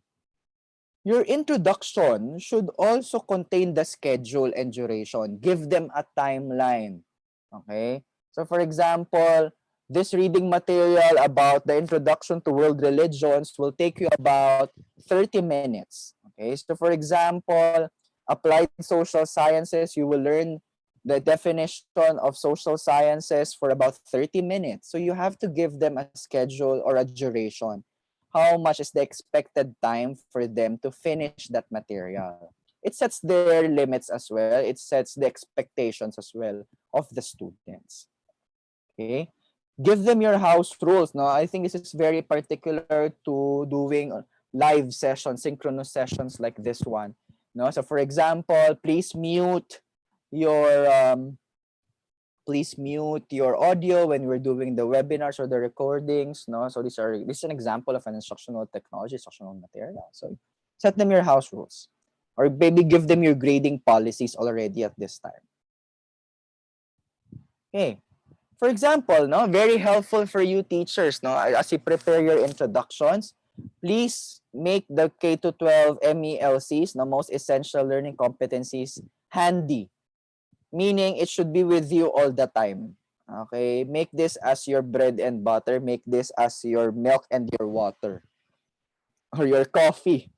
Your introduction should also contain the schedule and duration. Give them a timeline. Okay? So for example, this reading material about the introduction to world religions will take you about 30 minutes. Okay? So for example, applied social sciences, you will learn the definition of social sciences for about 30 minutes. So you have to give them a schedule or a duration. How much is the expected time for them to finish that material? It sets their limits as well. It sets the expectations as well of the students. Okay? Give them your house rules. No, I think this is very particular to doing live sessions, synchronous sessions like this one. No, so for example, your please mute your audio when we're doing the webinars or the recordings. No, so this is an example of an instructional technology, instructional material. So set them your house rules, or maybe give them your grading policies already at this time. Okay. For example, no, very helpful for you teachers, no, as you prepare your introductions, please make the K-12 MELCs, the most essential learning competencies, handy. Meaning it should be with you all the time. Okay, make this as your bread and butter, make this as your milk and your water, or your coffee.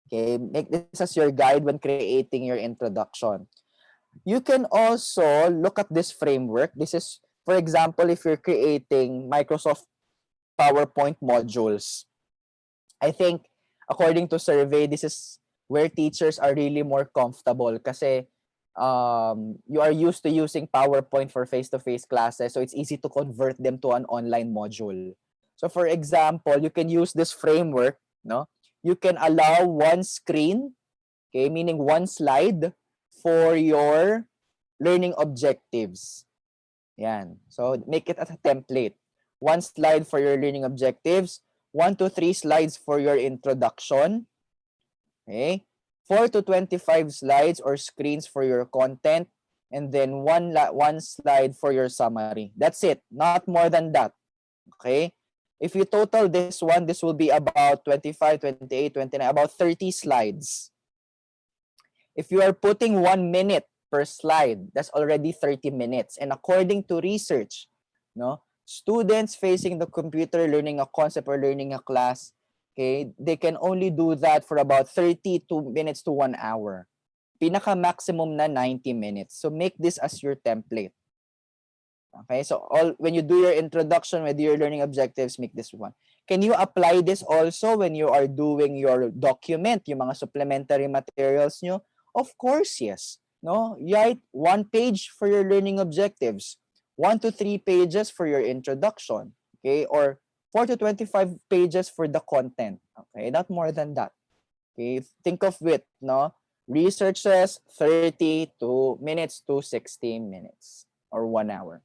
Okay, make this as your guide when creating your introduction. You can also look at this framework. This is, for example, if you're creating Microsoft PowerPoint modules. I think, according to survey, this is where teachers are really more comfortable kasi you are used to using PowerPoint for face-to-face classes, so it's easy to convert them to an online module. So for example, you can use this framework, no? You can allow one screen, okay, meaning one slide for your learning objectives. Yan. So make it as a template. One slide for your learning objectives, 1 to 3 slides for your introduction, okay? 4 to 25 slides or screens for your content, and then one slide for your summary. That's it, not more than that. Okay? If you total this one, this will be about 25, 28, 29, about 30 slides. If you are putting 1 minute per slide, that's already 30 minutes. And according to research, no, students facing the computer learning a concept or learning a class, okay, they can only do that for about 30 minutes to 1 hour. Pinaka maximum na 90 minutes. So make this as your template. Okay, so when you do your introduction, with your learning objectives, make this one. Can you apply this also when you are doing your document, yung mga supplementary materials nyo? Of course, yes. No, write 1 page for your learning objectives, 1 to 3 pages for your introduction, okay, or 4 to 25 pages for the content. Okay, not more than that. Okay, think of it, no. Research says 30 minutes to 60 minutes or 1 hour.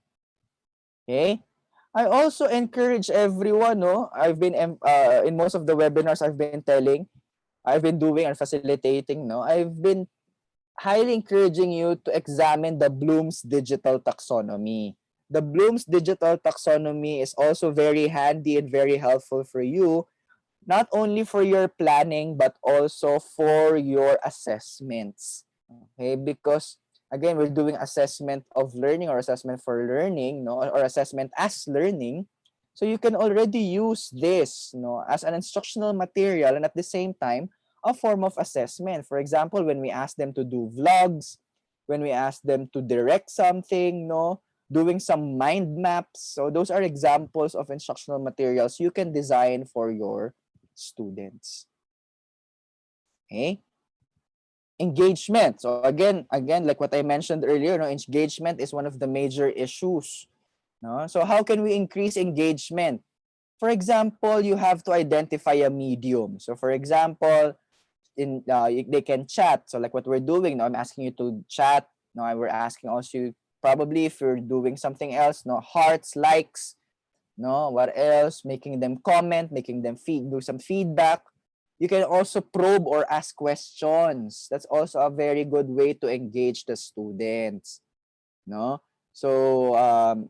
Okay. I also encourage everyone, no? I've been in most of the webinars I've been doing and facilitating, no? I've been highly encouraging you to examine the Bloom's digital taxonomy. The Bloom's digital taxonomy is also very handy and very helpful for you, not only for your planning but also for your assessments. Okay, because again, we're doing assessment of learning or assessment for learning, no, or assessment as learning. So you can already use this, no, as an instructional material and at the same time a form of assessment. For example, when we ask them to do vlogs, when we ask them to direct something, no, doing some mind maps. So those are examples of instructional materials you can design for your students. Okay? Engagement. So again, like what I mentioned earlier, no, engagement is one of the major issues. No? So how can we increase engagement? For example, you have to identify a medium. So for example, they can chat. So like what we're doing, no, I'm asking you to chat. No, we're asking also probably if you're doing something else, no, hearts, likes, no, what else? Making them comment, making them do some feedback. You can also probe or ask questions. That's also a very good way to engage the students. No? So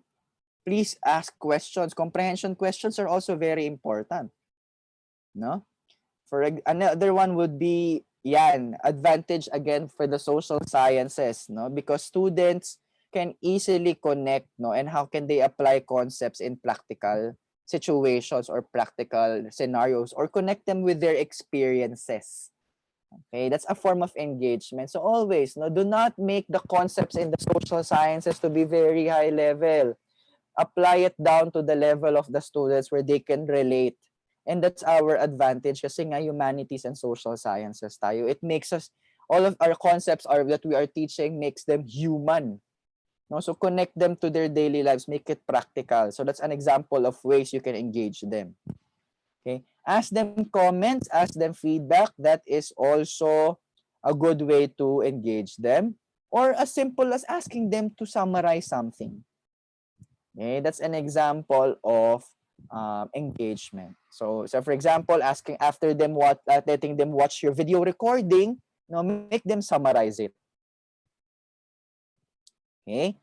please ask questions. Comprehension questions are also very important. No? For another one would be advantage again for the social sciences, no? Because students can easily connect, no, and how can they apply concepts in practical situations or practical scenarios or connect them with their experiences. Okay, that's a form of engagement. So always, no, do not make the concepts in the social sciences to be very high level. Apply it down to the level of the students where they can relate. And that's our advantage kasi nga humanities and social sciences tayo. It makes us, all of our concepts that we are teaching makes them human. No? So connect them to their daily lives, make it practical. So that's an example of ways you can engage them. Okay? Ask them comments, ask them feedback. That is also a good way to engage them. Or as simple as asking them to summarize something. Okay? That's an example of engagement. So for example, asking after them letting them watch your video recording, make them summarize it. Okay.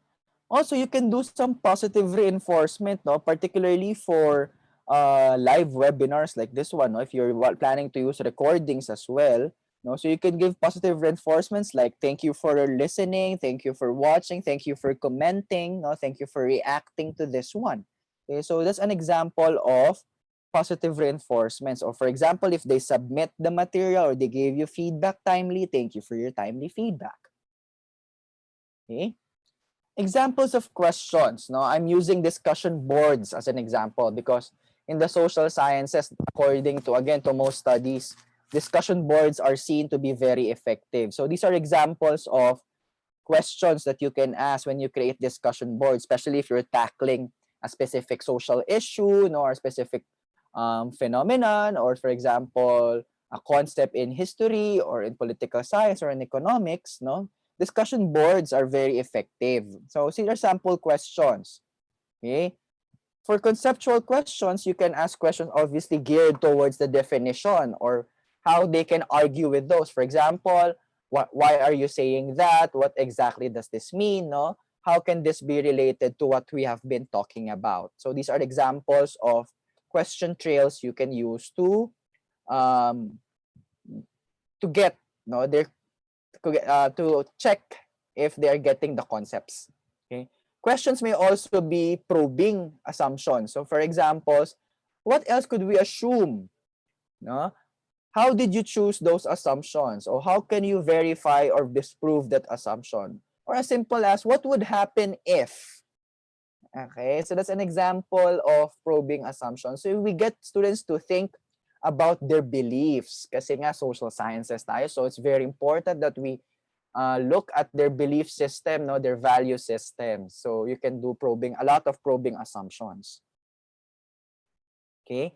Also, you can do some positive reinforcement, no, particularly for live webinars like this one. No, if you're planning to use recordings as well, no, so you can give positive reinforcements like thank you for listening, thank you for watching, thank you for commenting, no, thank you for reacting to this one. Okay, so that's an example of positive reinforcements. Or for example, if they submit the material or they gave you feedback timely, thank you for your timely feedback. Okay. Examples of questions. No, I'm using discussion boards as an example because in the social sciences, according to most studies, discussion boards are seen to be very effective. So these are examples of questions that you can ask when you create discussion boards, especially if you're tackling a specific social issue, no, or a specific phenomenon, or for example, a concept in history or in political science or in economics, no, discussion boards are very effective. So these are sample questions. Okay. For conceptual questions, you can ask questions obviously geared towards the definition or how they can argue with those. For example, why are you saying that? What exactly does this mean? No? How can this be related to what we have been talking about? So these are examples of question trails you can use um, to get no their to check if they are getting the concepts. Okay. Questions may also be probing assumptions. So for examples, what else could we assume? No? How did you choose those assumptions? Or how can you verify or disprove that assumption? Or as simple as, what would happen if? Okay, so that's an example of probing assumptions. So we get students to think about their beliefs. Kasi nga social sciences tayo, so it's very important that we look at their belief system, no, their value system. So you can do a lot of probing assumptions. Okay.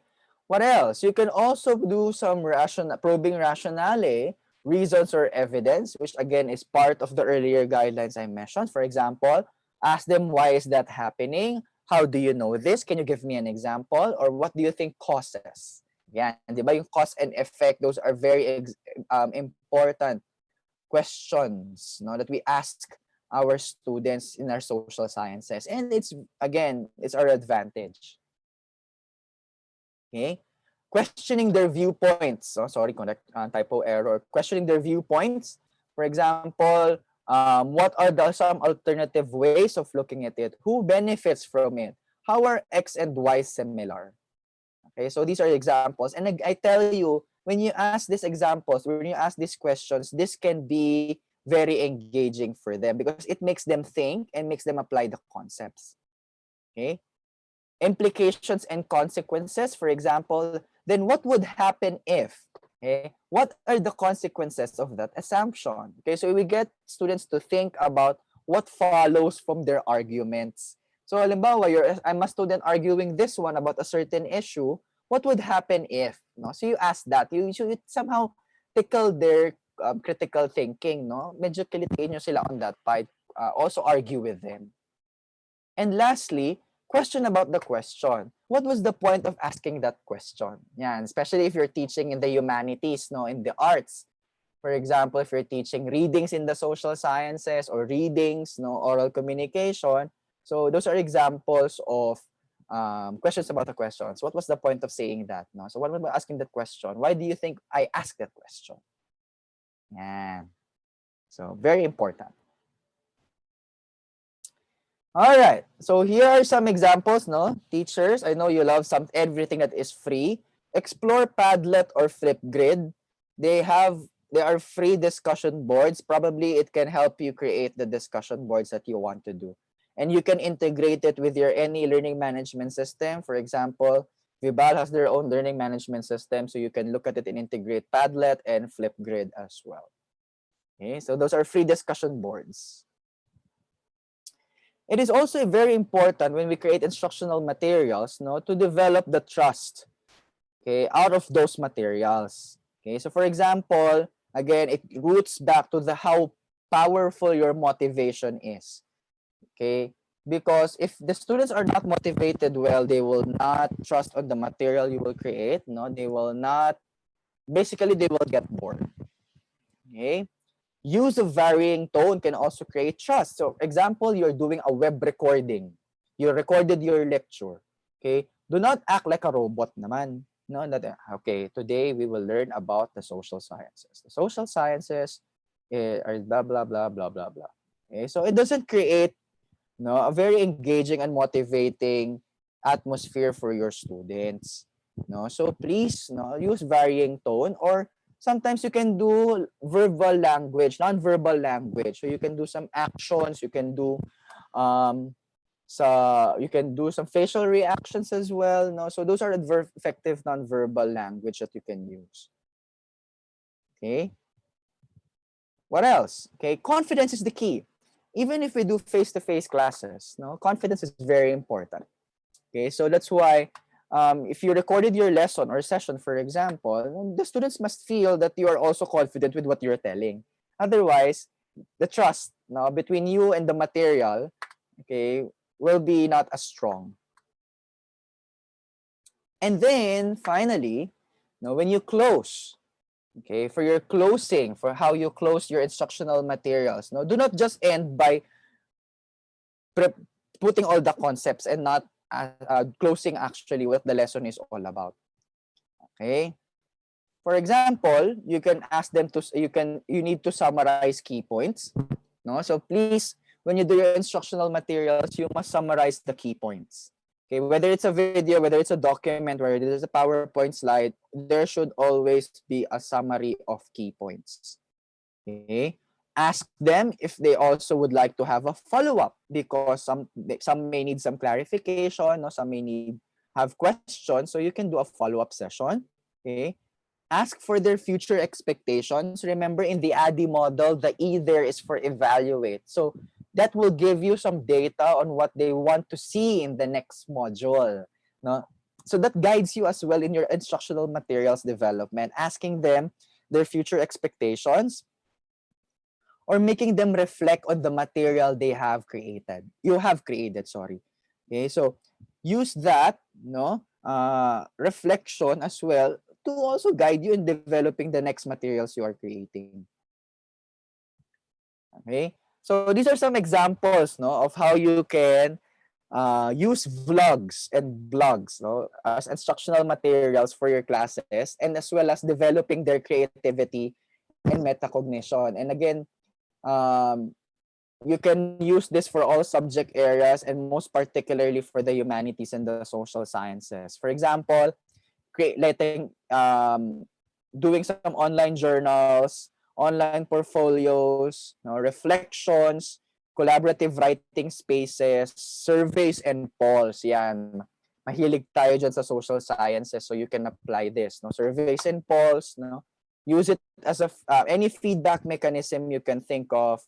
What else? You can also do some probing rationale, reasons or evidence, which again is part of the earlier guidelines I mentioned. For example, ask them, why is that happening? How do you know this? Can you give me an example? Or what do you think causes? Yeah, di ba? Yung cause and effect, those are very important questions, no, that we ask our students in our social sciences. And it's, again, it's our advantage. Okay, questioning their viewpoints. Oh, sorry, correct typo error. Questioning their viewpoints. For example, what are some alternative ways of looking at it? Who benefits from it? How are X and Y similar? Okay, so these are examples. And I tell you, when you ask these examples, when you ask these questions, this can be very engaging for them because it makes them think and makes them apply the concepts. Okay. Implications and consequences, for example, then what would happen if? Okay, what are the consequences of that assumption? Okay, so we get students to think about what follows from their arguments. So halimbawa, I'm a student arguing this one about a certain issue, what would happen if? No? So you ask that, you somehow tickle their critical thinking, no? Medyo kilitiin nyo sila on that part. Also argue with them. And lastly, question about the question. What was the point of asking that question? Yeah, especially if you're teaching in the humanities, no, in the arts. For example, if you're teaching readings in the social sciences or readings, no, oral communication. So those are examples of questions about the questions. What was the point of saying that? No? So what about asking that question? Why do you think I asked that question? Yeah. So very important. All right. So here are some examples, no? Teachers, I know you love everything that is free. Explore Padlet or Flipgrid. They are free discussion boards. Probably it can help you create the discussion boards that you want to do. And you can integrate it with your any learning management system. For example, Vibal has their own learning management system, so you can look at it and integrate Padlet and Flipgrid as well. Okay, so those are free discussion boards. It is also very important when we create instructional materials, no, to develop the trust, okay, out of those materials. Okay, so for example, again, it roots back to how powerful your motivation is. Okay, because if the students are not motivated well, they will not trust on the material you will create. No, they will not. Basically, they will get bored. Okay. Use of varying tone can also create trust. So, example, you're doing a web recording. You recorded your lecture. Okay? Do not act like a robot naman. No, not, okay, today we will learn about the social sciences. The social sciences are blah, blah, blah, blah, blah, blah. Okay? So, it doesn't create a very engaging and motivating atmosphere for your students. No? So, please use varying tone, or sometimes you can do verbal language, non-verbal language. So you can do some actions, you can do some facial reactions as well. No, so those are effective non-verbal language that you can use. Okay. What else? Okay, confidence is the key. even if we do face-to-face classes, no, confidence is very important. Okay, so that's why if you recorded your lesson or session, for example, the students must feel that you are also confident with what you're telling. Otherwise, the trust now between you and the material, okay, will be not as strong. And then finally, now when you close, okay, for your closing, for how you close your instructional materials, no, do not just end by putting all the concepts and not closing actually what the lesson is all about. Okay. For example, you can ask them to, you need to summarize key points. No, so please, when you do your instructional materials, you must summarize the key points. Okay, whether it's a video, whether it's a document, whether it is a PowerPoint slide, there should always be a summary of key points. Okay, ask them if they also would like to have a follow-up, because some may need some clarification, or some may have questions, so you can do a follow-up session. Okay, ask for their future expectations. Remember, in the ADDIE model, the E there is for evaluate. So that will give you some data on what they want to see in the next module. No? So that guides you as well in your instructional materials development, asking them their future expectations, or making them reflect on the material they have created. You have created, sorry. Okay, so use that, no, reflection as well to also guide you in developing the next materials you are creating. Okay, so these are some examples, no, of how you can use vlogs and blogs, no, as instructional materials for your classes, and as well as developing their creativity and metacognition. And again, you can use this for all subject areas, and most particularly for the humanities and the social sciences. For example, doing some online journals, online portfolios, no, reflections, collaborative writing spaces, surveys, and polls. Yan. Mahilig tayo dyan sa social sciences, so you can apply this. No? Surveys and polls. No? Use it as any feedback mechanism you can think of,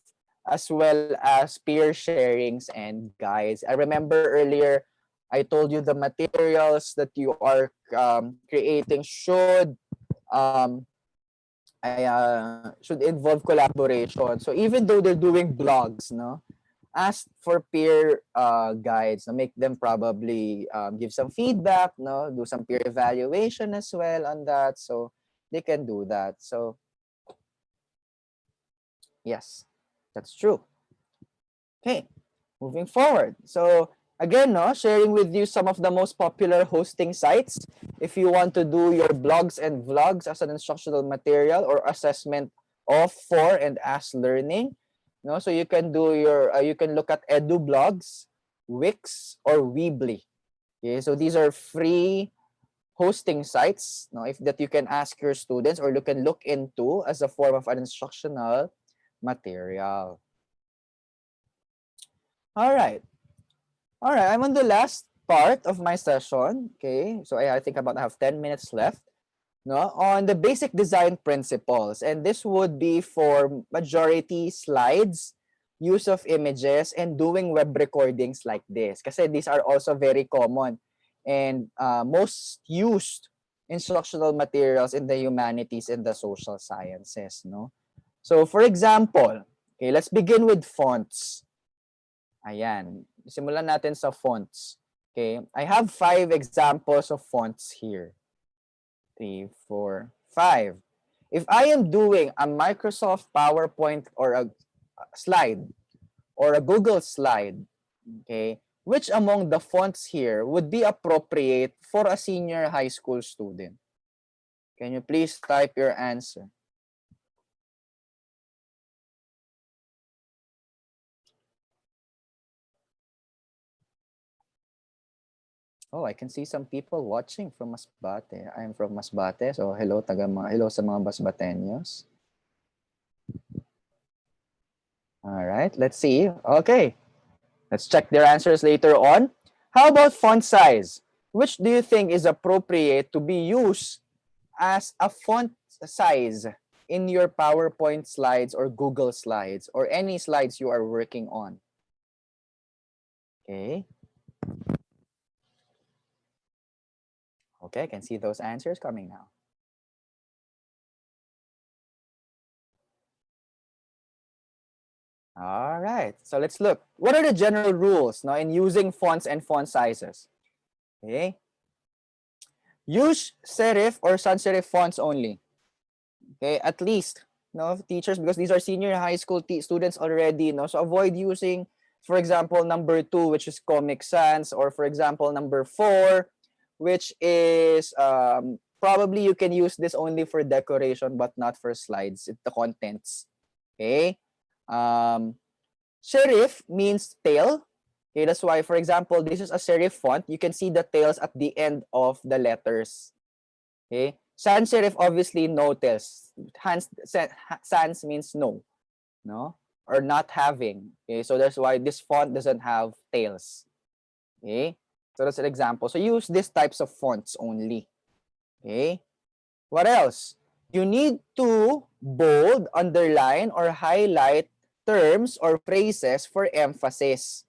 as well as peer sharings and guides. I remember earlier, I told you the materials that you are creating should should involve collaboration. So even though they're doing blogs, no, ask for peer guides. No, make them probably give some feedback, no, do some peer evaluation as well on that, so they can do that. So yes, that's true. Okay, moving forward. So again, no, sharing with you some of the most popular hosting sites if you want to do your blogs and vlogs as an instructional material or assessment of, for, and as learning. No, so you can do your you can look at EduBlogs, Wix, or Weebly. Okay, so these are free hosting sites, no, if that you can ask your students or you can look into as a form of an instructional material. All right. All right, I'm on the last part of my session. Okay, so I think I have 10 minutes left, no, on the basic design principles. And this would be for majority slides, use of images, and doing web recordings like this. Kasi these are also very common and most used instructional materials in the humanities and the social sciences. No? So for example, okay, let's begin with fonts. Ayan. Simulan natin sa fonts. Okay. I have 5 examples of fonts here. 3, 4, 5. If I am doing a Microsoft PowerPoint or a slide or a Google slide, okay, which among the fonts here would be appropriate for a senior high school student? Can you please type your answer? Oh, I can see some people watching from Masbate. I'm from Masbate, so hello hello sa mga Masbateños. All right, let's see. Okay, let's check their answers later on. How about font size? Which do you think is appropriate to be used as a font size in your PowerPoint slides or Google Slides or any slides you are working on. Okay. Okay, I can see those answers coming now. All right, so let's look. What are the general rules now in using fonts and font sizes? Okay. Use serif or sans serif fonts only. Okay, at least, no, teachers, because these are senior high school students already, no, so avoid using, for example, number 2, which is Comic Sans, or for example, number 4, which is probably you can use this only for decoration but not for slides, the contents. Okay. Serif means tail. Okay, that's why, for example, this is a serif font. You can see the tails at the end of the letters. Okay. Sans serif, obviously, no tails. Sans means no, or not having. Okay, so that's why this font doesn't have tails. Okay, so that's an example. So use these types of fonts only. Okay, what else? You need to bold, underline, or highlight terms or phrases for emphasis.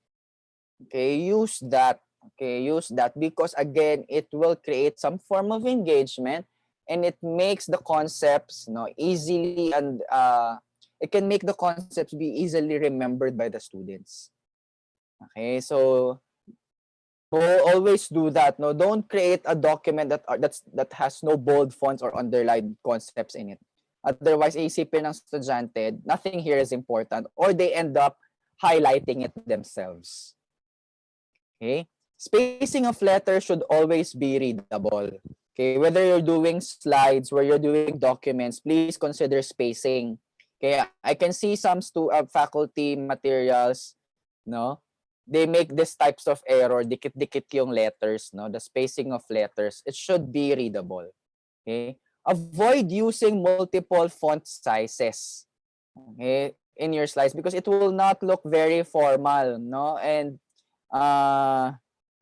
Okay, use that. Okay, use that because again, it will create some form of engagement and it makes the concepts easily and it can make the concepts be easily remembered by the students. Okay, so always do that. No, don't create a document that has no bold fonts or underlined concepts in it. Otherwise, isipin ng estudyante, nothing here is important, or they end up highlighting it themselves. Okay, spacing of letters should always be readable. Okay, whether you're doing slides, where you're doing documents, please consider spacing. Okay, I can see some faculty materials, they make these types of error, dikit-dikit yung letters, the spacing of letters. It should be readable. Okay, avoid using multiple font sizes, okay, in your slides because it will not look very formal, and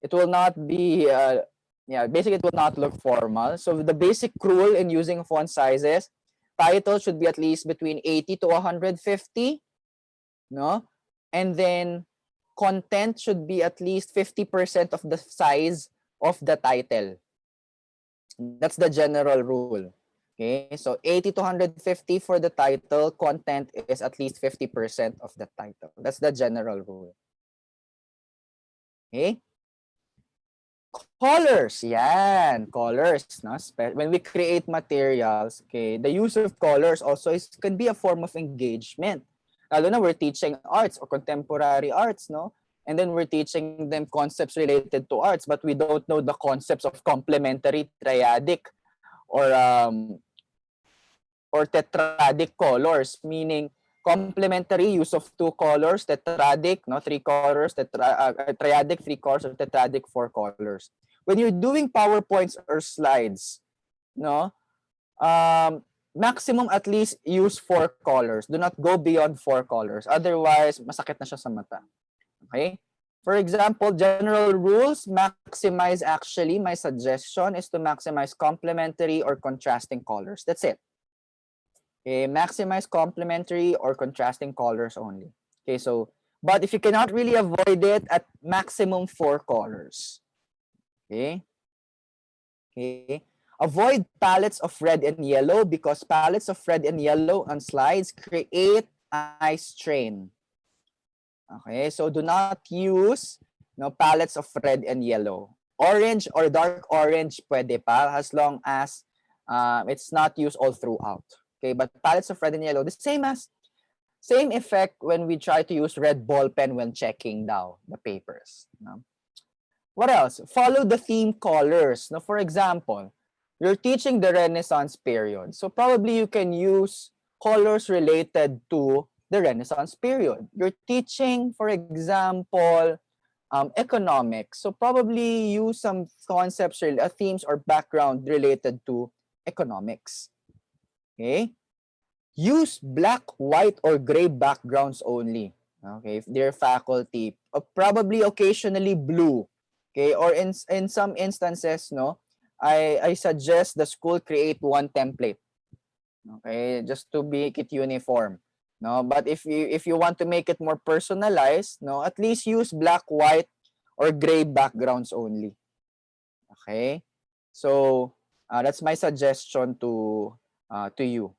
it will not be basically it will not look formal. So the basic rule in using font sizes, title should be at least between 80 to 150, and then content should be at least 50% of the size of the title. That's the general rule. Okay, so 80 to 150 for the title, content is at least 50% of the title. That's the general rule. Okay. Colors, yan, colors, when we create materials, okay, the use of colors also can be a form of engagement. Lalo na we're teaching arts or contemporary arts, and then we're teaching them concepts related to arts, but we don't know the concepts of complementary, triadic, or tetradic colors, meaning complementary use of 2 colors, tetradic, 3 colors, triadic 3 colors, or tetradic 4 colors. When you're doing PowerPoints or slides, maximum at least use 4 colors. Do not go beyond 4 colors. Otherwise, masakit na siya sa mata. Okay? For example, general rules, maximize actually, my suggestion is to maximize complementary or contrasting colors. That's it. Okay, maximize complementary or contrasting colors only. Okay, so, but if you cannot really avoid it, at maximum 4 colors. Okay. Okay. Avoid palettes of red and yellow because palettes of red and yellow on slides create eye strain. Okay, so do not use palettes of red and yellow. Orange or dark orange pwede pa as long as it's not used all throughout. Okay, but palettes of red and yellow, the same effect when we try to use red ball pen when checking down the papers. What else? Follow the theme colors. Now, for example, you're teaching the Renaissance period. So probably you can use colors related to the Renaissance period. You're teaching, for example, economics. So probably use some concepts, themes or background related to economics. Okay. Use black, white, or gray backgrounds only. Okay, if they're faculty, probably occasionally blue. Okay, or in some instances, I suggest the school create one template. Okay, just to make it uniform. No, but if you want to make it more personalized, no, at least use black, white, or gray backgrounds only. Okay, so that's my suggestion to you.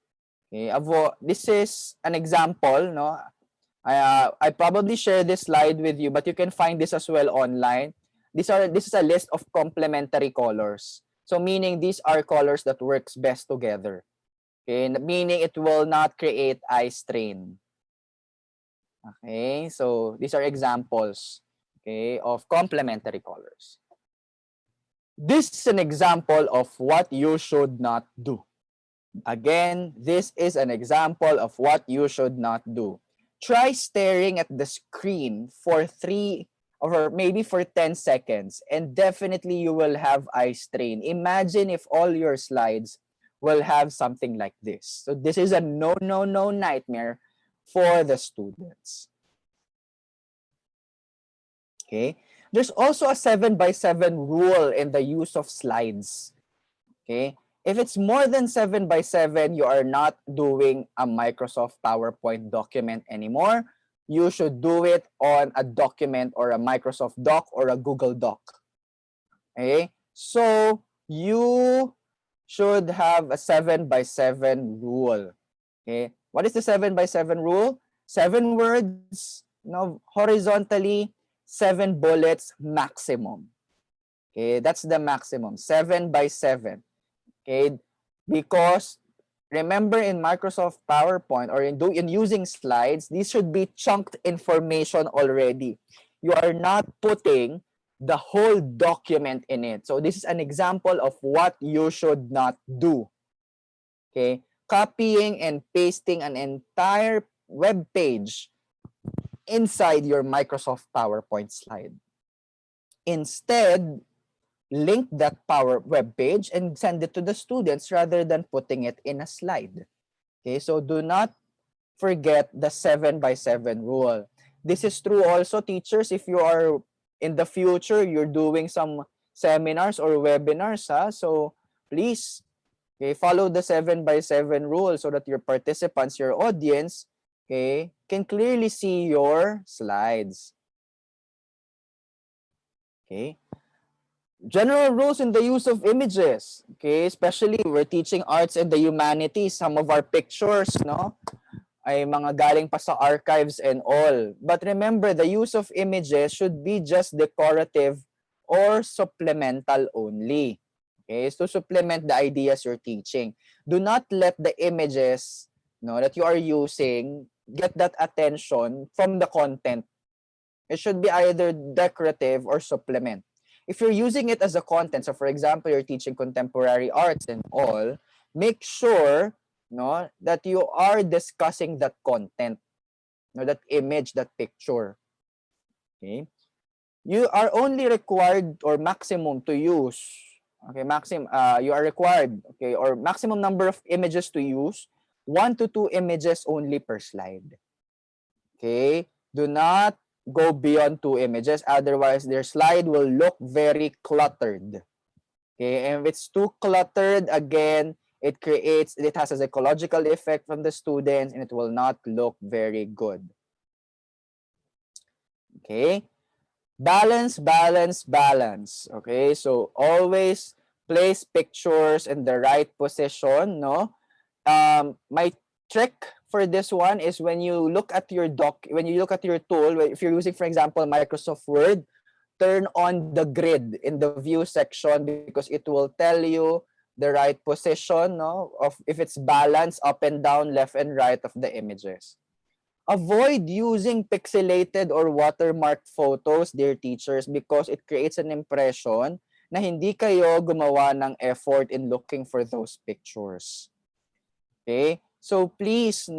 Okay, this is an example, no. I probably share this slide with you, but you can find this as well online. This is a list of complementary colors. So meaning these are colors that works best together. Okay, meaning it will not create eye strain. Okay, so these are examples, okay, of complementary colors. This is an example of what you should not do. Again, this is an example of what you should not do. Try staring at the screen for 3 or maybe for 10 seconds, and definitely you will have eye strain. Imagine if all your slides will have something like this. So this is a no nightmare for the students. Okay. There's also a 7x7 rule in the use of slides. Okay. If it's more than 7x7, you are not doing a Microsoft PowerPoint document anymore. You should do it on a document or a Microsoft Doc or a Google Doc. Okay. So you should have a 7x7 rule. Okay. What is the 7x7 rule? 7 words, horizontally, 7 bullets maximum. Okay, that's the maximum, 7x7. Okay, because remember in Microsoft PowerPoint or in using slides, these should be chunked information already. You are not putting the whole document in it. So this is an example of what you should not do. Okay, copying and pasting an entire web page inside your Microsoft PowerPoint slide. Instead, link that Power web page and send it to the students rather than putting it in a slide. Okay, so do not forget the 7x7 rule. This is true also, teachers, if you are in the future, you're doing some seminars or webinars, so please, okay, follow the 7x7 rule so that your participants, your audience, okay, can clearly see your slides. Okay. General rules in the use of images. Okay, especially we're teaching arts and the humanities. Some of our pictures, ay mga galing pa sa archives and all. But remember, the use of images should be just decorative or supplemental only. Okay, so to supplement the ideas you're teaching. Do not let the images that you are using get that attention from the content. It should be either decorative or supplement. If you're using it as a content, so for example, you're teaching contemporary arts and all, make sure that you are discussing that content, that image, that picture. Okay? You are only required or maximum to use, okay, you are required, okay, or maximum number of images to use, 1 to 2 images only per slide. Okay? Do not go beyond 2 images, otherwise their slide will look very cluttered. Okay, and if it's too cluttered, again, it has a psychological effect from the students and it will not look very good. Okay, balance. Okay, so always place pictures in the right position. My trick for this one is when you look at your tool, if you're using, for example, Microsoft Word, turn on the grid in the view section because it will tell you the right position of if it's balanced up and down, left and right of the images. Avoid using pixelated or watermarked photos, dear teachers, because it creates an impression na hindi kayo gumawa ng effort in looking for those pictures. Okay? So please,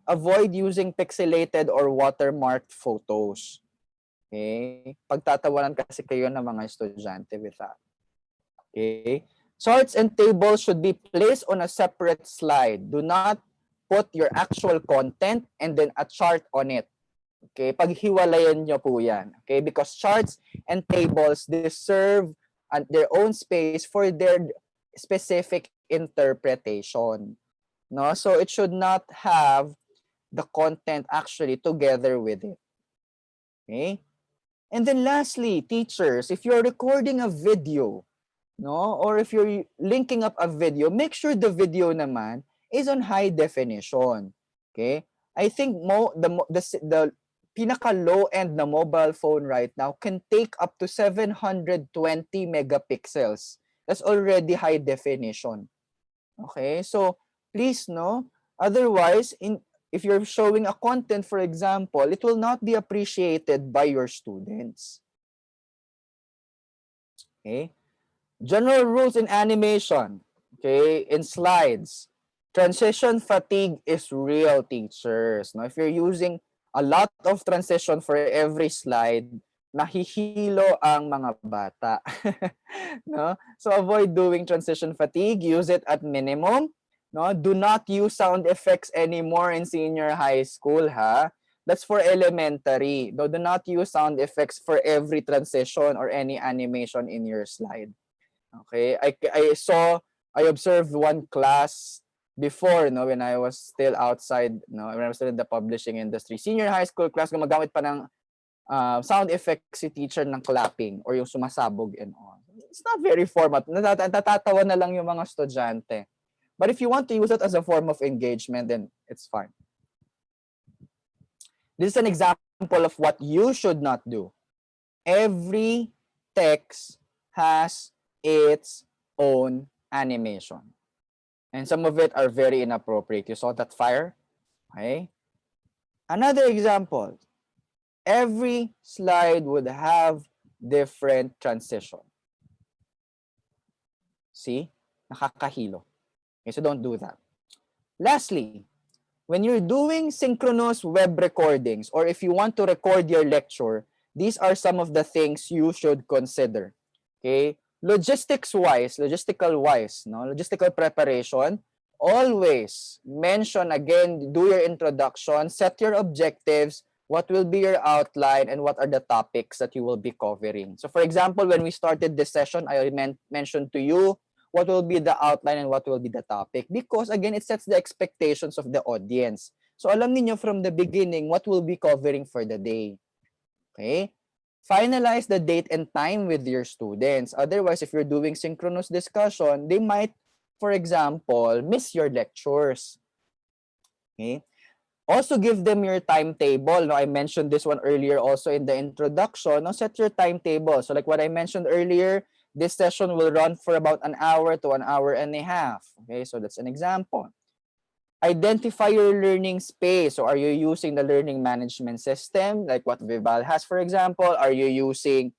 avoid using pixelated or watermarked photos. Okay? Pagtatawanan kasi kayo ng mga estudyante with that. Okay? Charts and tables should be placed on a separate slide. Do not put your actual content and then a chart on it. Okay? Paghiwalayan nyo po yan. Okay? Because charts and tables deserve their own space for their specific interpretation. no? So it should not have the content actually together with it. Okay? And then lastly, teachers, if you're recording a video, no, or if you're linking up a video, make sure the video naman is on high definition. Okay? I think the pinaka low end na mobile phone right now can take up to 720 megapixels. That's already high definition. Okay? So please, no, otherwise if you're showing a content, for example, it will not be appreciated by your students. Okay? General rules in animation, okay, in slides. Transition fatigue is real, teachers. No? If you're using a lot of transition for every slide, nahihilo ang mga bata. No? So avoid doing transition fatigue. Use it at minimum. No? Do not use sound effects anymore in senior high school, ha? That's for elementary. Do not use sound effects for every transition or any animation in your slide. Okay, I observed one class before, no, when I was still outside, no, when I was still in the publishing industry. Senior high school class, gumagamit pa ng sound effects si teacher ng clapping or yung sumasabog and all. It's not very formal. Natatawa na lang yung mga estudyante. But if you want to use it as a form of engagement, then it's fine. This is an example of what you should not do. Every text has its own animation. And some of it are very inappropriate. You saw that fire? Okay. Another example. Every slide would have different transition. See? Nakakahilo. Okay, so don't do that. Lastly, when you're doing synchronous web recordings, or if you want to record your lecture, these are some of the things you should consider. Okay? Logistical wise, no? Logistical preparation, always mention again, do your introduction, set your objectives, what will be your outline, and what are the topics that you will be covering. So for example, when we started this session, I mentioned to you what will be the outline and what will be the topic, because again, it sets the expectations of the audience. So alam niyo from the beginning what we'll be covering for the day. Okay? Finalize the date and time with your students. Otherwise, if you're doing synchronous discussion, they might, for example, miss your lectures. Okay? Also, give them your timetable. No, I mentioned this one earlier also in the introduction. No, set your timetable. So like what I mentioned earlier, this session will run for about an hour to an hour and a half. Okay, so that's an example. Identify your learning space. So are you using the learning management system like what Vival has, for example? Are you using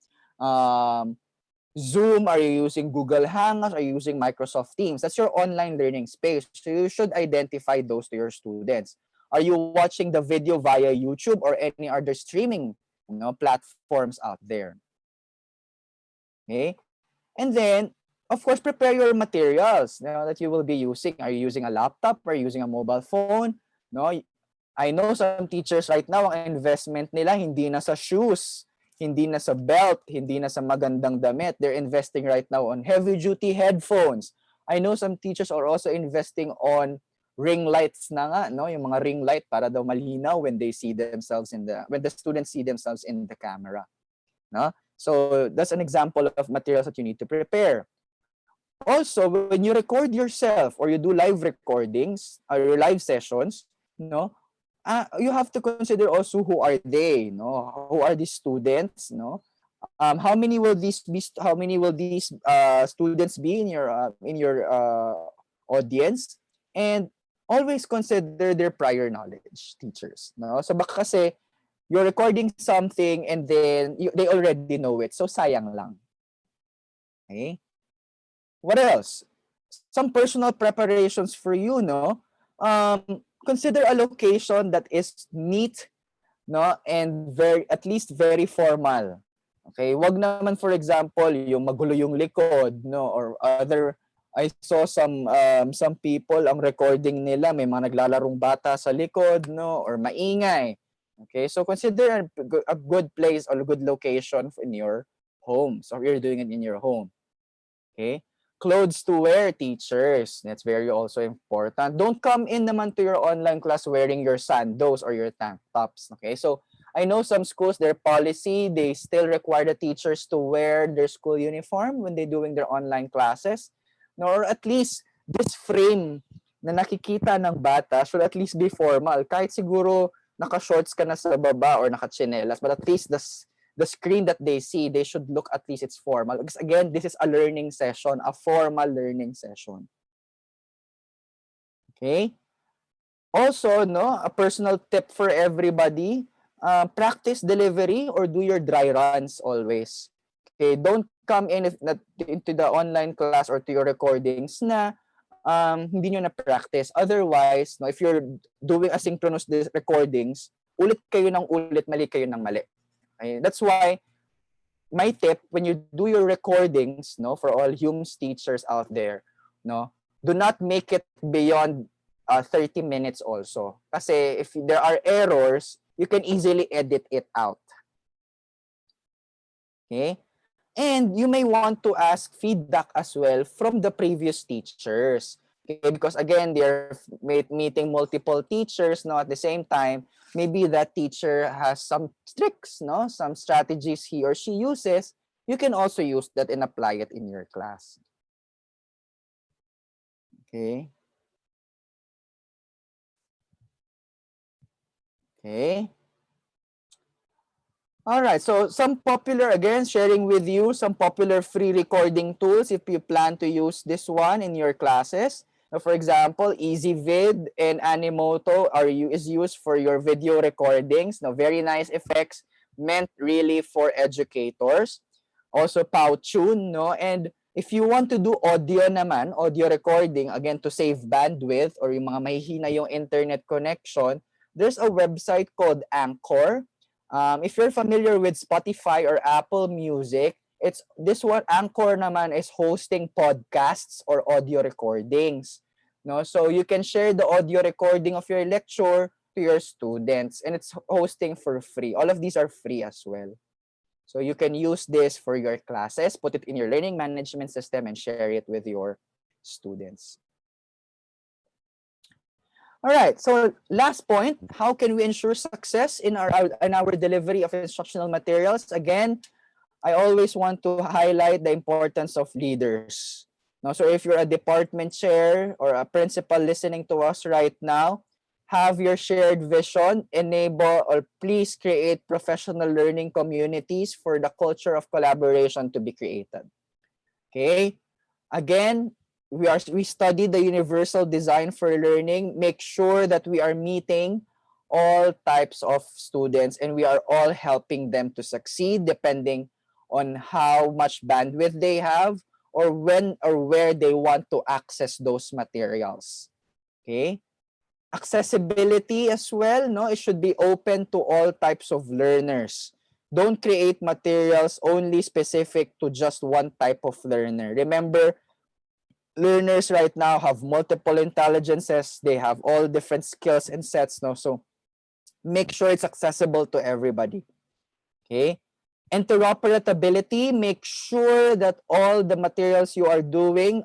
Zoom? Are you using Google Hangouts? Are you using Microsoft Teams? That's your online learning space. So you should identify those to your students. Are you watching the video via YouTube or any other streaming, platforms out there? Okay. And then, of course, prepare your materials that you will be using. Are you using a laptop? Are you using a mobile phone? No, I know some teachers right now, ang investment nila hindi na sa shoes, hindi na sa belt, hindi na sa magandang damit. They're investing right now on heavy-duty headphones. I know some teachers are also investing on ring lights na nga, no? Yung mga ring light para daw malinaw when they see themselves when the students see themselves in the camera, no? So that's an example of materials that you need to prepare. Also, when you record yourself or you do live recordings or live sessions, you have to consider also who are they, who are these students, how many will these students be in your audience, and always consider their prior knowledge, teachers, so baka kasi you're recording something and then they already know it. So sayang lang. Okay? What else? Some personal preparations for you, consider a location that is neat, and at least very formal. Okay? Wag naman, for example, yung magulo yung likod, or other. I saw some people, ang recording nila, may mga naglalarong bata sa likod, or maingay. Okay, so consider a good place or a good location in your home. So you're doing it in your home. Okay. Clothes to wear, teachers. That's very also important. Don't come in naman to your online class wearing your sandals or your tank tops. Okay, so I know some schools, their policy, they still require the teachers to wear their school uniform when they're doing their online classes. No, or at least this frame na nakikita ng bata should at least be formal. Kahit siguro naka-shorts ka na sa baba or naka-chinelas, but at least the screen that they see, they should look at least it's formal. Because again, this is a learning session, a formal learning session. Okay? Also, no, a personal tip for everybody, practice delivery or do your dry runs always. Okay, don't come in into the online class or to your recordings na hindi nyo na-practice. Otherwise, no, if you're doing asynchronous recordings, ulit kayo ng ulit, mali kayo ng mali. Okay? That's why my tip when you do your recordings, no, for all HUMSS teachers out there, no, do not make it beyond 30 minutes also. Kasi if there are errors, you can easily edit it out. Okay? And you may want to ask feedback as well from the previous teachers. Okay? Because again, they're meeting multiple teachers, no, at the same time, maybe that teacher has some tricks, no, some strategies he or she uses. You can also use that and apply it in your class. Okay. Okay. All right, so some popular, again, sharing with you some popular free recording tools if you plan to use this one in your classes. For example, EasyVid and Animoto is used for your video recordings. Now, very nice effects meant really for educators. Also, Powtune, no? And if you want to do audio naman, audio recording, again, to save bandwidth or yung mga mahihina yung internet connection, there's a website called Anchor. If you're familiar with Spotify or Apple Music, it's this one. Anchor naman is hosting podcasts or audio recordings. No, so you can share the audio recording of your lecture to your students, and it's hosting for free. All of these are free as well. So you can use this for your classes, put it in your learning management system, and share it with your students. All right, so last point, how can we ensure success in our delivery of instructional materials? Again, I always want to highlight the importance of leaders. Now, so if you're a department chair or a principal listening to us right now, have your shared vision, enable or please create professional learning communities for the culture of collaboration to be created. Okay, again, we study the universal design for learning. Make sure that we are meeting all types of students and we are all helping them to succeed depending on how much bandwidth they have or when or where they want to access those materials. Okay? Accessibility as well, no? It should be open to all types of learners. Don't create materials only specific to just one type of learner. Remember, learners right now have multiple intelligences. They have all different skills and sets, no? So make sure it's accessible to everybody. Okay? Interoperability, make sure that all the materials you are doing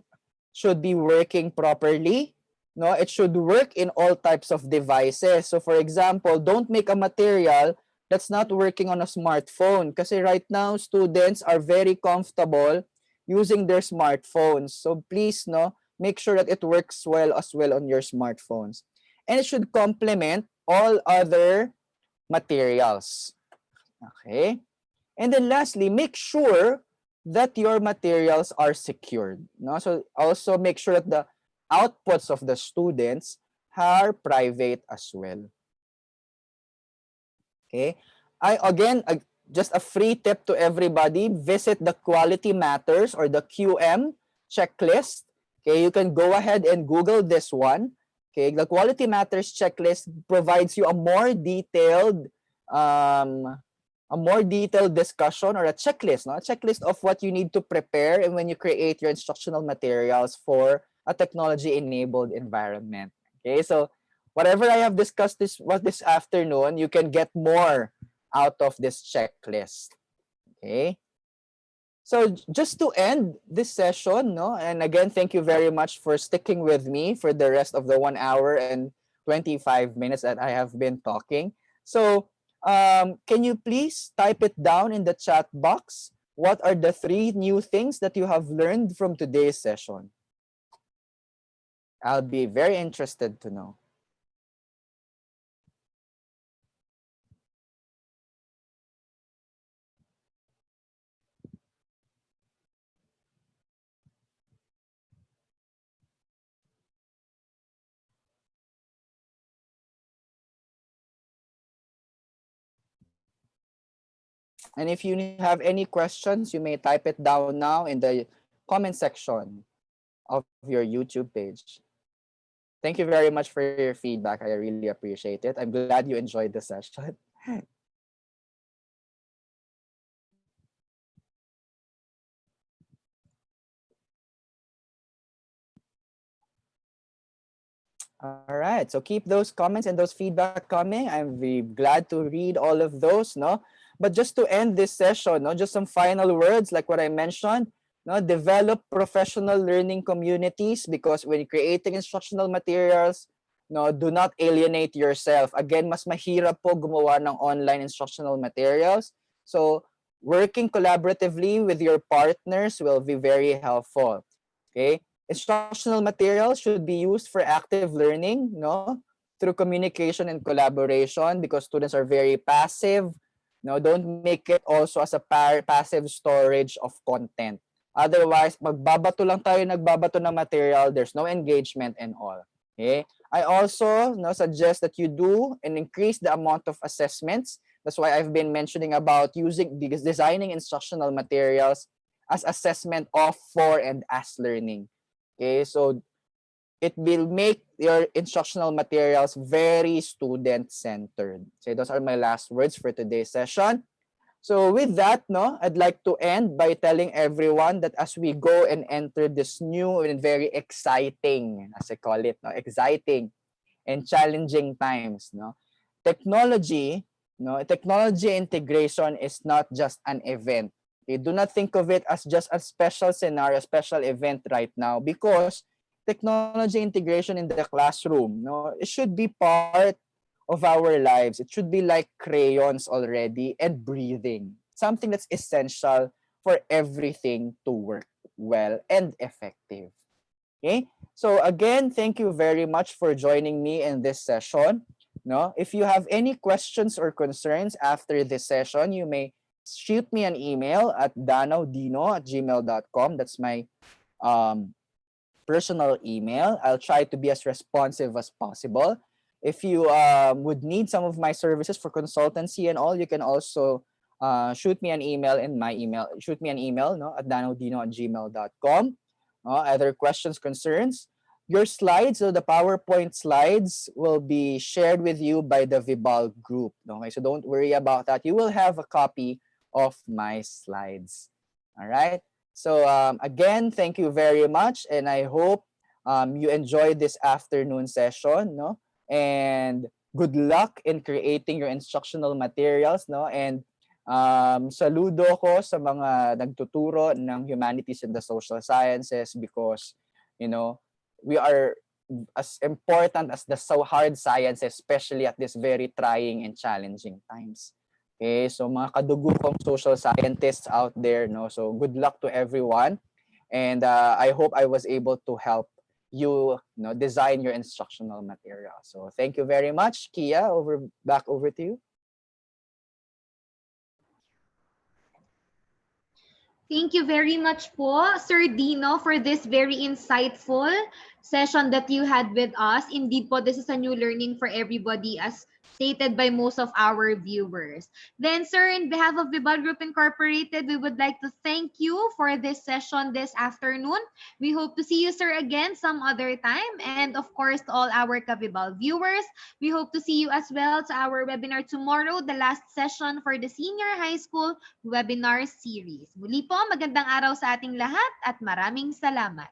should be working properly. No, it should work in all types of devices. So for example, don't make a material that's not working on a smartphone. Because right now, students are very comfortable using their smartphones. So please, no, make sure that it works well as well on your smartphones. And it should complement all other materials. Okay? And then lastly, make sure that your materials are secured. No? So also make sure that the outputs of the students are private as well. Okay? Just a free tip to everybody, visit the Quality Matters or the QM checklist. Okay, you can go ahead and Google this one. Okay, the Quality Matters checklist provides you a more detailed discussion or a checklist, no? A checklist of what you need to prepare and when you create your instructional materials for a technology-enabled environment. Okay, so whatever I have discussed this afternoon, you can get more out of this checklist. Okay. So just to end this session, no, and again, thank you very much for sticking with me for the rest of the 1 hour and 25 minutes that I have been talking. So can you please type it down in the chat box? What are the 3 new things that you have learned from today's session? I'll be very interested to know. And if you have any questions, you may type it down now in the comment section of your YouTube page. Thank you very much for your feedback. I really appreciate it. I'm glad you enjoyed the session. All right. So keep those comments and those feedback coming. I'm very glad to read all of those, no? But just to end this session, no, just some final words like what I mentioned, no, develop professional learning communities because when creating instructional materials, no, do not alienate yourself. Again, mas mahirap po gumawa ng online instructional materials. So, working collaboratively with your partners will be very helpful. Okay? Instructional materials should be used for active learning, no? Through communication and collaboration because students are very passive. No, don't make it also as a passive storage of content. Otherwise, magbabato lang tayo, nagbabato ng material, there's no engagement and all. Okay? I also suggest that you do and increase the amount of assessments. That's why I've been mentioning about designing instructional materials as assessment of, for, and as learning. Okay, so it will make your instructional materials very student-centered. So those are my last words for today's session. So with that, no, I'd like to end by telling everyone that as we go and enter this new and very exciting, as I call it, no, exciting and challenging times, no, technology, no, technology integration is not just an event. Okay, do not think of it as just a special scenario, special event right now because technology integration in the classroom, no, it should be part of our lives. It should be like crayons already and breathing. Something that's essential for everything to work well and effective. Okay? So again, thank you very much for joining me in this session. No, if you have any questions or concerns after this session, you may shoot me an email at danowdino@gmail.com. That's my um, personal email. I'll try to be as responsive as possible. If you would need some of my services for consultancy and all, you can also shoot me an email in my email. Shoot me an email, no, at danowdino@gmail.com. Other questions, concerns, your slides, so the PowerPoint slides will be shared with you by the Vibal group. Okay, so don't worry about that. You will have a copy of my slides. All right. So again, thank you very much, and I hope you enjoyed this afternoon session, no? And good luck in creating your instructional materials, no? And saludo ko sa mga nagtuturo ng humanities and the social sciences because, you know, we are as important as the so hard sciences, especially at this very trying and challenging times. Okay, so mga kadugo kong social scientists out there, no? So good luck to everyone. And I hope I was able to help you, design your instructional material. So thank you very much. Kia, back over to you. Thank you very much po, Sir Dino, for this very insightful session that you had with us. Indeed po, this is a new learning for everybody as stated by most of our viewers. Then, sir, in behalf of Vibal Group Incorporated, we would like to thank you for this session this afternoon. We hope to see you, sir, again some other time. And of course, to all our Kavibal viewers, we hope to see you as well to our webinar tomorrow, the last session for the Senior High School webinar series. Muli po, magandang araw sa ating lahat at maraming salamat.